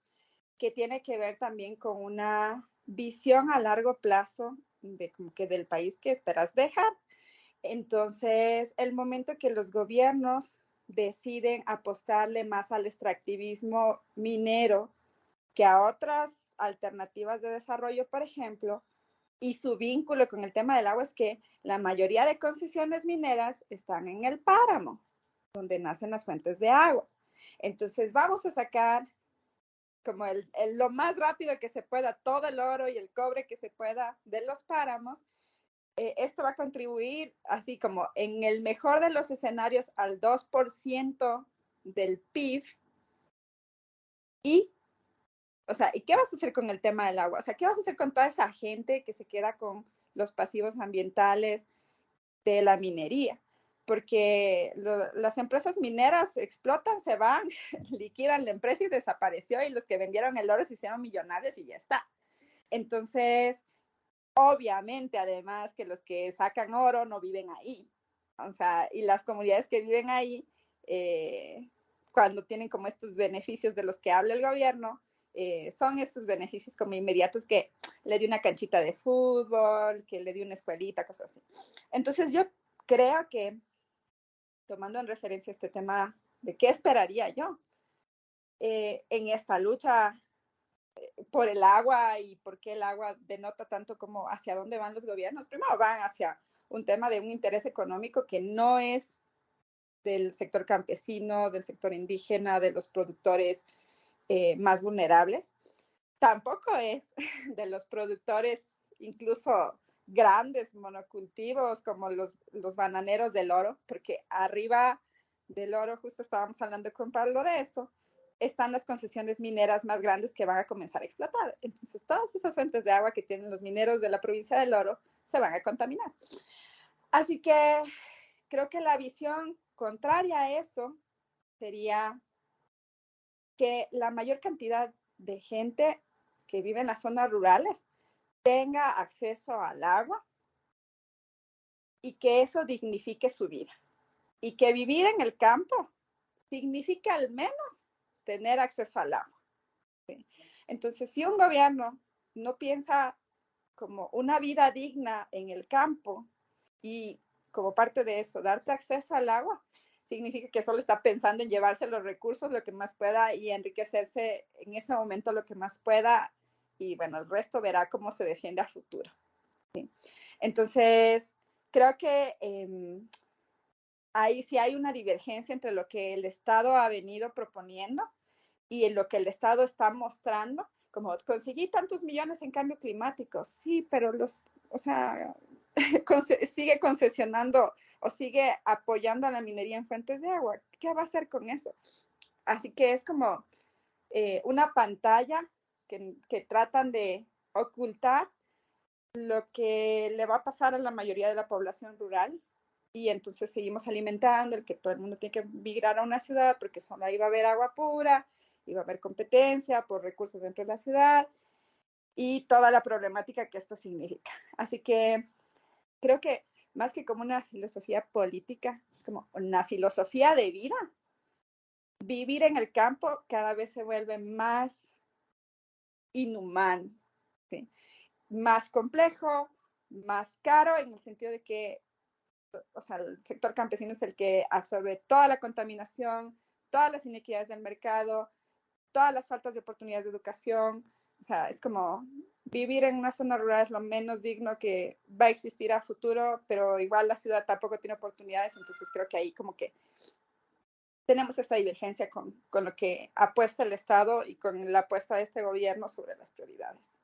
que tiene que ver también con una visión a largo plazo de como que del país que esperas dejar. Entonces, el momento que los gobiernos deciden apostarle más al extractivismo minero que a otras alternativas de desarrollo, por ejemplo, Y su vínculo con el tema del agua es que la mayoría de concesiones mineras están en el páramo, donde nacen las fuentes de agua. Entonces vamos a sacar como lo más rápido que se pueda todo el oro y el cobre que se pueda de los páramos. Esto va a contribuir, así como en el mejor de los escenarios, al 2% del PIB. Y, o sea, ¿y qué vas a hacer con el tema del agua? O sea, ¿qué vas a hacer con toda esa gente que se queda con los pasivos ambientales de la minería? Porque las empresas mineras explotan, se van, liquidan la empresa y desapareció, y los que vendieron el oro se hicieron millonarios y ya está. Entonces, obviamente, además, que los que sacan oro no viven ahí. O sea, y las comunidades que viven ahí, cuando tienen como estos beneficios de los que habla el gobierno, son estos beneficios como inmediatos, que le di una canchita de fútbol, que le di una escuelita, cosas así. Entonces yo creo que, tomando en referencia este tema de qué esperaría yo en esta lucha por el agua, y por qué el agua denota tanto como hacia dónde van los gobiernos. Primero van hacia un tema de un interés económico que no es del sector campesino, del sector indígena, de los productores más vulnerables. Tampoco es de los productores incluso grandes monocultivos como los bananeros del oro, porque arriba del oro, justo estábamos hablando con Pablo de eso, están las concesiones mineras más grandes que van a comenzar a explotar. Entonces, todas esas fuentes de agua que tienen los mineros de la provincia del Oro se van a contaminar. Así que creo que la visión contraria a eso sería que la mayor cantidad de gente que vive en las zonas rurales tenga acceso al agua, y que eso dignifique su vida. Y que vivir en el campo significa al menos tener acceso al agua. ¿Sí? Entonces, si un gobierno no piensa como una vida digna en el campo, y como parte de eso, darte acceso al agua, significa que solo está pensando en llevarse los recursos lo que más pueda y enriquecerse en ese momento lo que más pueda, y bueno, el resto verá cómo se defiende a futuro. ¿Sí? Entonces, creo que ahí sí hay una divergencia entre lo que el Estado ha venido proponiendo y en lo que el Estado está mostrando, como conseguí tantos millones en cambio climático. Sí, pero o sea, sigue concesionando o sigue apoyando a la minería en fuentes de agua. ¿Qué va a hacer con eso? Así que es como una pantalla que tratan de ocultar lo que le va a pasar a la mayoría de la población rural, y entonces seguimos alimentando el que todo el mundo tiene que migrar a una ciudad porque solo ahí va a haber agua pura, y va a haber competencia por recursos dentro de la ciudad, y toda la problemática que esto significa. Así que creo que más que como una filosofía política, es como una filosofía de vida. Vivir en el campo cada vez se vuelve más inhumano, ¿sí? Más complejo, más caro, en el sentido de que, o sea, el sector campesino es el que absorbe toda la contaminación, todas las inequidades del mercado, todas las faltas de oportunidades de educación. O sea, es como vivir en una zona rural es lo menos digno que va a existir a futuro, pero igual la ciudad tampoco tiene oportunidades. Entonces creo que ahí como que tenemos esta divergencia con lo que apuesta el Estado y con la apuesta de este gobierno sobre las prioridades.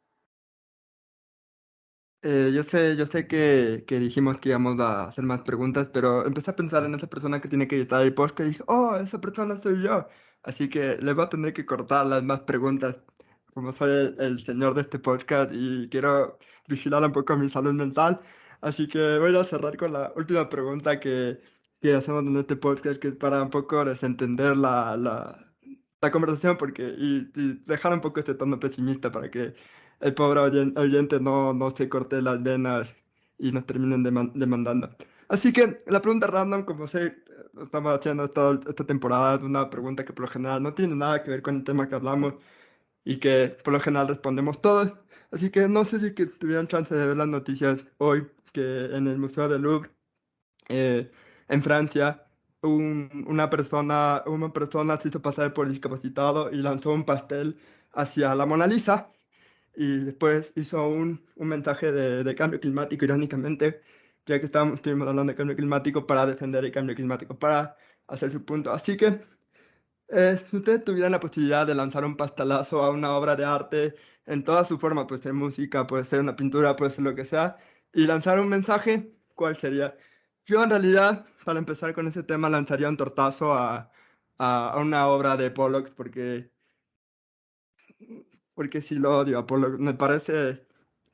Yo sé que dijimos que íbamos a hacer más preguntas, pero empecé a pensar en esa persona que tiene que editar el podcast y dije, oh, esa persona soy yo. Así que le voy a tener que cortar las más preguntas, como soy el señor de este podcast y quiero vigilar un poco mi salud mental. Así que voy a cerrar con la última pregunta que hacemos en este podcast, que es para un poco desentender la conversación y dejar un poco este tono pesimista para que el pobre oyente no se corte las venas y nos terminen demandando. Así que la pregunta random, como sé, estamos haciendo esta temporada, es una pregunta que por lo general no tiene nada que ver con el tema que hablamos y que por lo general respondemos todos. Así que no sé si que tuvieron chance de ver las noticias hoy, que en el Museo del Louvre, eh, en Francia, una persona se hizo pasar por discapacitado y lanzó un pastel hacia la Mona Lisa. y después hizo un mensaje de cambio climático, irónicamente, ya que estuvimos hablando de cambio climático, para defender el cambio climático, para hacer su punto. Así que, si ustedes tuvieran la posibilidad de lanzar un pastelazo a una obra de arte en toda su forma, puede ser música, puede ser una pintura, puede ser lo que sea, y lanzar un mensaje, ¿cuál sería? Yo en realidad, para empezar con ese tema, lanzaría un tortazo a una obra de Pollock, porque sí lo odio a Pollock, me parece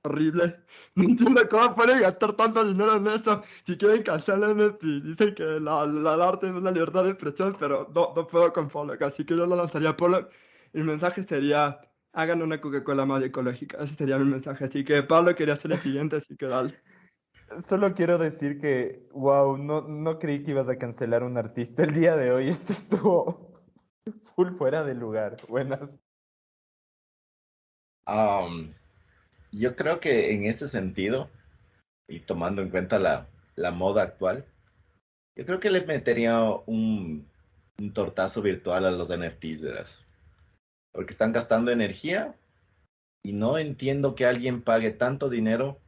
horrible. No entiendo cómo pueden gastar tanto dinero en eso. Si quieren cancelarme y dicen que el arte es una libertad de expresión, pero no puedo con Pollock, así que yo lo lanzaría a Pollock. El mensaje sería, hagan una Coca-Cola más ecológica, ese sería mi mensaje. Así que Pablo quería ser el siguiente, así que dale. Solo quiero decir que, wow, no creí que ibas a cancelar un artista el día de hoy. Esto estuvo full fuera de lugar. Buenas. Um, yo creo que en ese sentido, y tomando en cuenta la moda actual, yo creo que le metería un tortazo virtual a los NFTs, ¿verás? Porque están gastando energía y no entiendo que alguien pague tanto dinero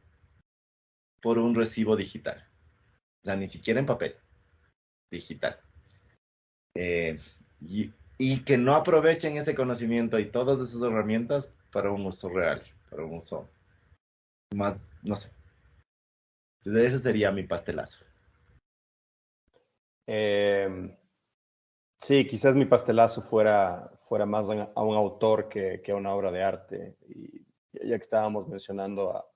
por un recibo digital. O sea, ni siquiera en papel, digital. Eh, y que no aprovechen ese conocimiento y todas esas herramientas para un uso real, para un uso más, no sé. Entonces ese sería mi pastelazo. Eh, sí, quizás mi pastelazo fuera más a un autor que a una obra de arte. Y ya que estábamos mencionando a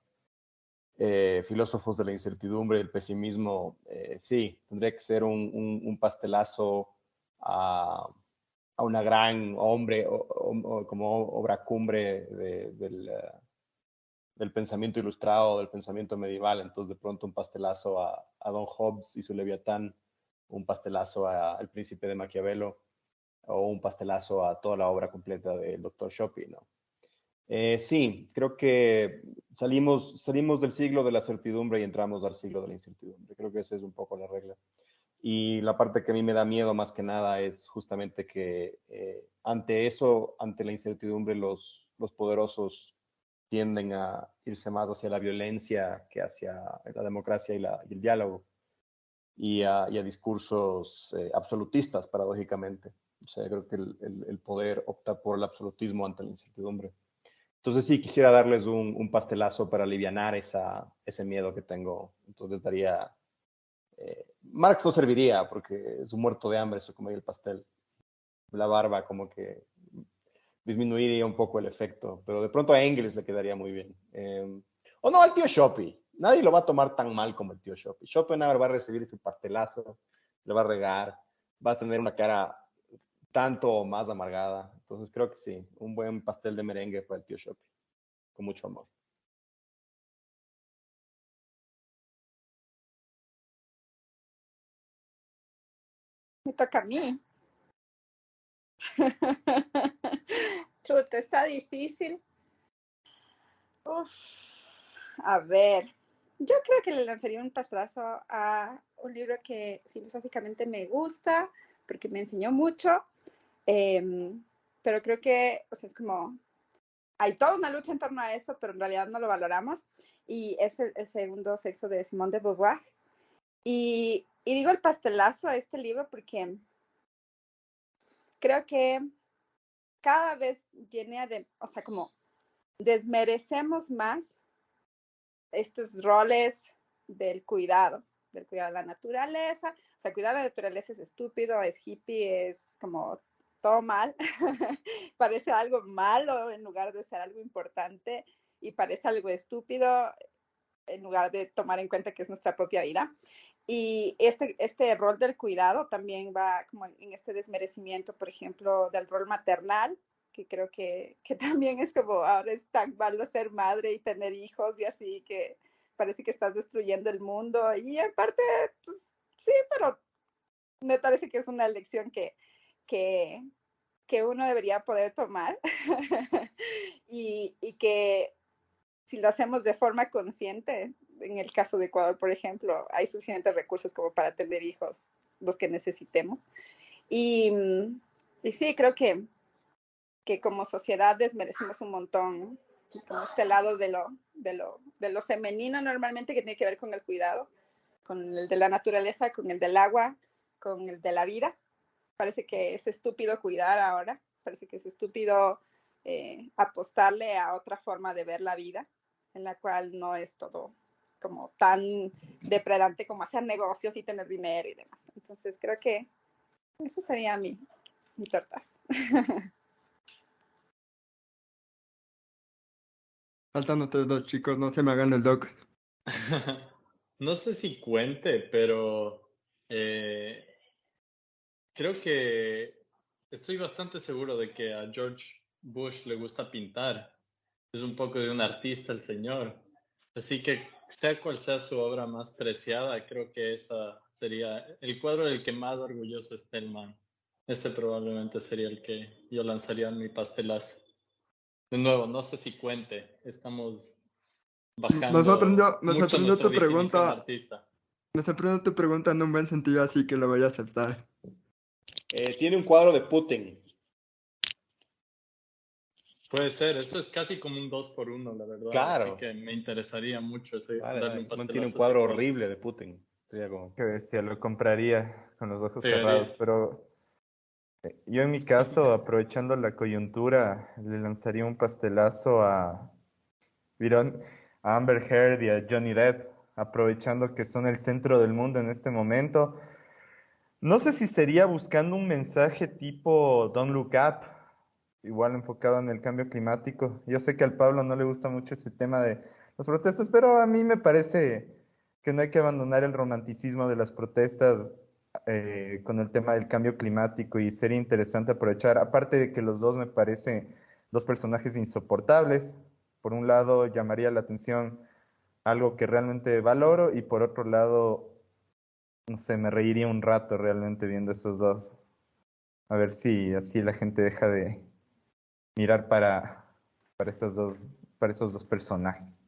filósofos de la incertidumbre y el pesimismo, sí, tendría que ser un pastelazo a una gran hombre o como obra cumbre del pensamiento ilustrado, del pensamiento medieval. Entonces, de pronto, un pastelazo a Don Hobbes y su Leviatán, un pastelazo al Príncipe de Maquiavelo, o un pastelazo a toda la obra completa del Dr. Shopi, ¿no? Sí, creo que salimos del siglo de la certidumbre y entramos al siglo de la incertidumbre. Creo que esa es un poco la regla. Y la parte que a mí me da miedo más que nada es justamente que ante eso, ante la incertidumbre, los poderosos tienden a irse más hacia la violencia que hacia la democracia y el diálogo, y a discursos absolutistas, paradójicamente. O sea, creo que el poder opta por el absolutismo ante la incertidumbre. Entonces sí, quisiera darles un pastelazo para alivianar ese miedo que tengo. Entonces daría... Marx no serviría porque es un muerto de hambre, se comería el pastel. La barba como que disminuiría un poco el efecto, pero de pronto a Engels le quedaría muy bien. O no, al tío Shopi. Nadie lo va a tomar tan mal como el tío Shopi. Schopenhauer va a recibir ese pastelazo, le va a regar, va a tener una cara tanto o más amargada. Entonces creo que sí, un buen pastel de merengue para el tío Shopi, con mucho amor. Me toca a mí. Chuta, está difícil. Uf, a ver, yo creo que le lanzaría un pastelazo a un libro que filosóficamente me gusta, porque me enseñó mucho, pero creo que, o sea, es como, hay toda una lucha en torno a esto, pero en realidad no lo valoramos, y es el segundo sexo de Simone de Beauvoir. Y digo el pastelazo a este libro porque creo que cada vez viene o sea, como desmerecemos más estos roles del cuidado de la naturaleza. O sea, cuidar la naturaleza es estúpido, es hippie, es como todo mal. Parece algo malo en lugar de ser algo importante, y parece algo estúpido en lugar de tomar en cuenta que es nuestra propia vida. Y este rol del cuidado también va como en este desmerecimiento, por ejemplo, del rol maternal, que creo que también es como ahora es tan malo ser madre y tener hijos y así, que parece que estás destruyendo el mundo. Y en parte, pues, sí, pero me parece que es una lección que, que uno debería poder tomar y que si lo hacemos de forma consciente, en el caso de Ecuador, por ejemplo, hay suficientes recursos como para tener hijos, los que necesitemos. Y, y sí, creo que como sociedad desmerecemos un montón como este lado de lo femenino normalmente, que tiene que ver con el cuidado, con el de la naturaleza, con el del agua, con el de la vida. Parece que es estúpido cuidar ahora, parece que es estúpido apostarle a otra forma de ver la vida, en la cual no es todo como tan depredante como hacer negocios y tener dinero y demás. Entonces creo que eso sería mi tortazo. Faltan ustedes dos chicos, no se me hagan el doc. No sé si cuente, pero creo que estoy bastante seguro de que a George Bush le gusta pintar. Es un poco de un artista el señor. Así que sea cual sea su obra más preciada, creo que esa sería el cuadro del que más orgulloso esté el man. Ese probablemente sería el que yo lanzaría en mi pastelazo. De nuevo, no sé si cuente. Estamos bajando Me mucho sorprendió nuestra tu definición de pregunta. artista. Me sorprendió tu pregunta en un buen sentido, así que lo voy a aceptar. Tiene un cuadro de Putin. Puede ser, eso es casi como un 2 por 1, la verdad. Así Claro. que me interesaría mucho darle un Man tiene un pastelazo a ese cuadro cuadro. horrible de Putin. Sería como... Qué bestia, lo compraría con los ojos cerrados, Pegaría. pero yo en mi caso, aprovechando la coyuntura, le lanzaría un pastelazo ¿vieron? A Amber Heard y a Johnny Depp, aprovechando que son el centro del mundo en este momento. No sé si sería buscando un mensaje tipo Don't Look Up, igual enfocado en el cambio climático. Yo sé que al Pablo no le gusta mucho ese tema de las protestas, pero a mí me parece que no hay que abandonar el romanticismo de las protestas con el tema del cambio climático y sería interesante aprovechar, aparte de que los dos me parecen dos personajes insoportables. Por un lado, llamaría la atención algo que realmente valoro y por otro lado, no sé, me reiría un rato realmente viendo esos dos. A ver si así la gente deja de mirar para para esos dos personajes.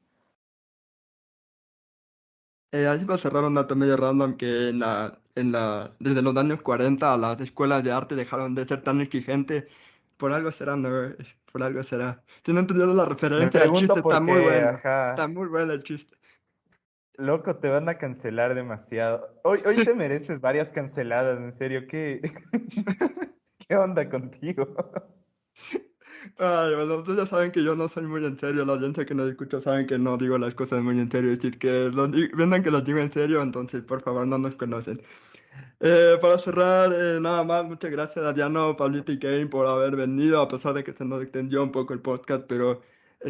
Ahí va a cerrar un dato medio random que desde los años 40 las escuelas de arte dejaron de ser tan exigentes. Por algo será, ¿no? Por algo será. Si no entendieron la Me referencia, el chiste pregunto está por muy qué, bueno. Está ajá. muy bueno el chiste. Loco, te van a cancelar demasiado. Hoy te mereces varias canceladas, en serio. ¿Qué onda contigo? Ay, bueno, ustedes ya saben que yo no soy muy en serio. La audiencia que nos escucha saben que no digo las cosas muy en serio. Si es que vendan que las digo en serio, entonces por favor no nos conocen. Para cerrar, nada más, muchas gracias a Diano, Pablito y Kevin por haber venido, a pesar de que se nos extendió un poco el podcast, pero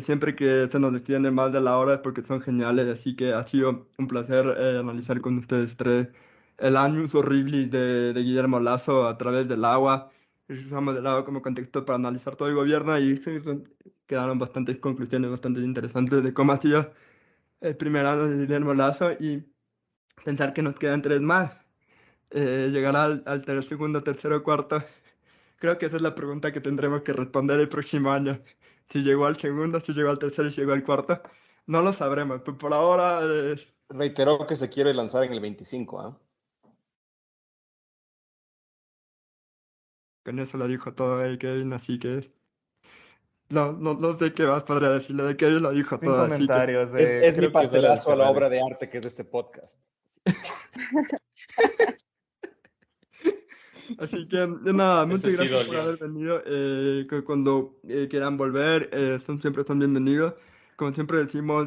siempre que se nos extiende más de la hora es porque son geniales, así que ha sido un placer analizar con ustedes tres el Años Horribilis de Guillermo Lazo a través del agua. Usamos el agua como contexto para analizar todo el gobierno y sí, quedaron bastantes conclusiones bastante interesantes de cómo ha sido el primer año de Guillermo Lazo y pensar que nos quedan tres más llegar segundo, tercero, cuarto. Creo que esa es la pregunta que tendremos que responder el próximo año. Si llegó al segundo, si llegó al tercero y si llegó al cuarto. No lo sabremos, pero por ahora Reiteró que se quiere lanzar en el 25, ¿ah? con eso lo dijo todo el Kevin, así que no sé qué más podría decirle de Kevin, lo dijo Sin todo, así que comentarios. Es mi Creo que es hora de pastelazo a la cerrar obra de esto. arte que es este podcast. así que nada, Ese muchas sí gracias por dolió. haber venido. Que cuando quieran volver, siempre son bienvenidos. Como siempre decimos,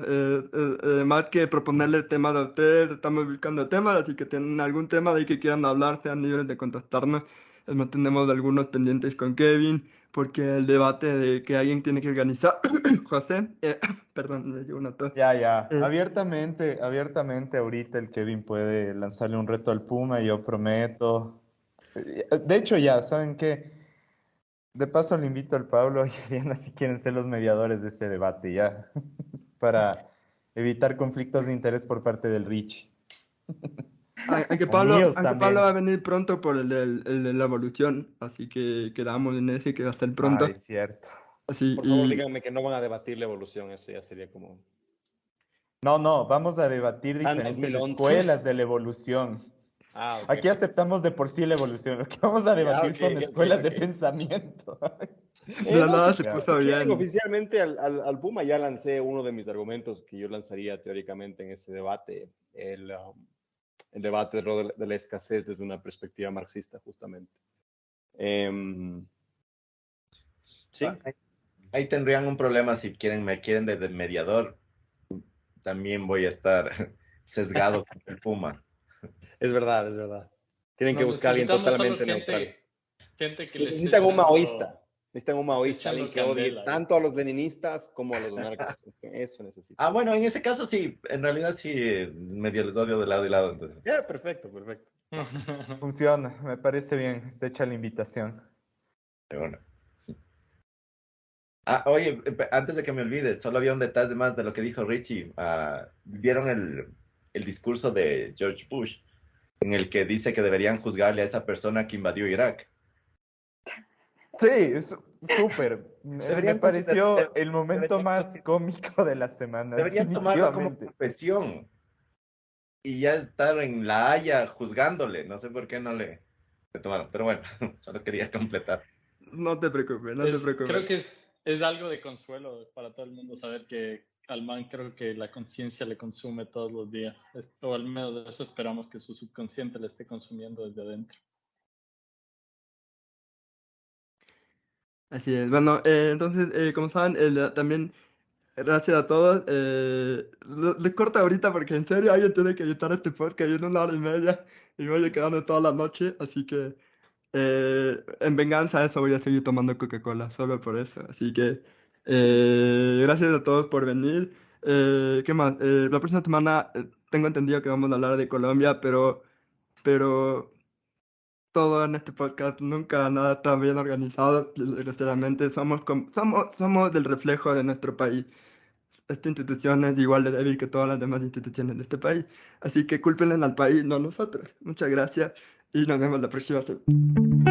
más que proponerle temas a ustedes, estamos buscando temas, así que tienen algún tema de ahí que quieran hablar, sean libres de contactarnos. Mantenemos algunos pendientes con Kevin, porque el debate de que alguien tiene que organizar, José, perdón, me llegó una tos. Ya, ya. Eh, Abiertamente, ahorita el Kevin puede lanzarle un reto al Puma y yo prometo. De hecho, ya, ¿saben qué? De paso le invito al Pablo y a Diana si quieren ser los mediadores de ese debate, ya. Para evitar conflictos de interés por parte del Rich. O míos Aunque Pablo va a también. venir pronto por el de la evolución, así que quedamos en ese que va a ser Ay, pronto. cierto. Así, Por favor, y díganme que no van a debatir la evolución, eso ya sería como No, no, vamos a debatir tan diferentes 2011. escuelas de la evolución. Ah, ok. Aquí aceptamos de por sí la evolución. Lo que vamos a Ya, debatir ok, son ok, escuelas de ok. pensamiento. De la No, nada si, se Ya. puso si quieren, bien. oficialmente al Puma ya lancé uno de mis argumentos que yo lanzaría teóricamente en ese debate, el debate de la escasez desde una perspectiva marxista, justamente. Sí, Ahí tendrían un problema si me quieren de mediador. También voy a estar sesgado con el Puma. es verdad, es verdad. Tienen que No, buscar a alguien necesitamos solo totalmente neutral. gente que le esté Necesitan un maoísta. echando, Necesitan un esté maoísta, alguien echando que odie candela ahí. tanto a los leninistas como a los anarcos. Eso necesito. Ah, bueno, en ese caso sí, en realidad sí, medio les odio de lado y lado, entonces. Ya, perfecto, perfecto. Funciona, me parece bien. Está hecha la invitación. Bueno. Ah, oye, antes de que me olvide, solo había un detalle más de lo que dijo Richie. ¿Vieron el discurso de George Bush en el que dice que deberían juzgarle a esa persona que invadió Irak? Sí, es súper. Me Deberían considerar, pareció el momento deberían, más cómico de la semana, deberían tomarlo como definitivamente. profesión y ya estar en La Haya juzgándole. No sé por qué no le tomaron, pero bueno, solo quería completar. No te preocupes, no te Creo preocupes. que es algo de consuelo para todo el mundo saber que al man creo que la conciencia le consume todos los días. O al menos eso esperamos que su subconsciente le esté consumiendo desde adentro. Así es. Bueno, entonces, como saben, también gracias a todos. Les corto ahorita porque en serio alguien tiene que editar este podcast en 1 hora y media y voy a quedarme toda la noche, así que en venganza a eso voy a seguir tomando Coca-Cola, solo por eso. Así que gracias a todos por venir. ¿Qué más? La próxima semana tengo entendido que vamos a hablar de Colombia, pero todo en este podcast nunca nada está bien organizado. Desgraciadamente somos del reflejo de nuestro país. Esta institución es igual de débil que todas las demás instituciones de este país. Así que cúlpenle al país, no a nosotros. Muchas gracias y nos vemos la próxima semana.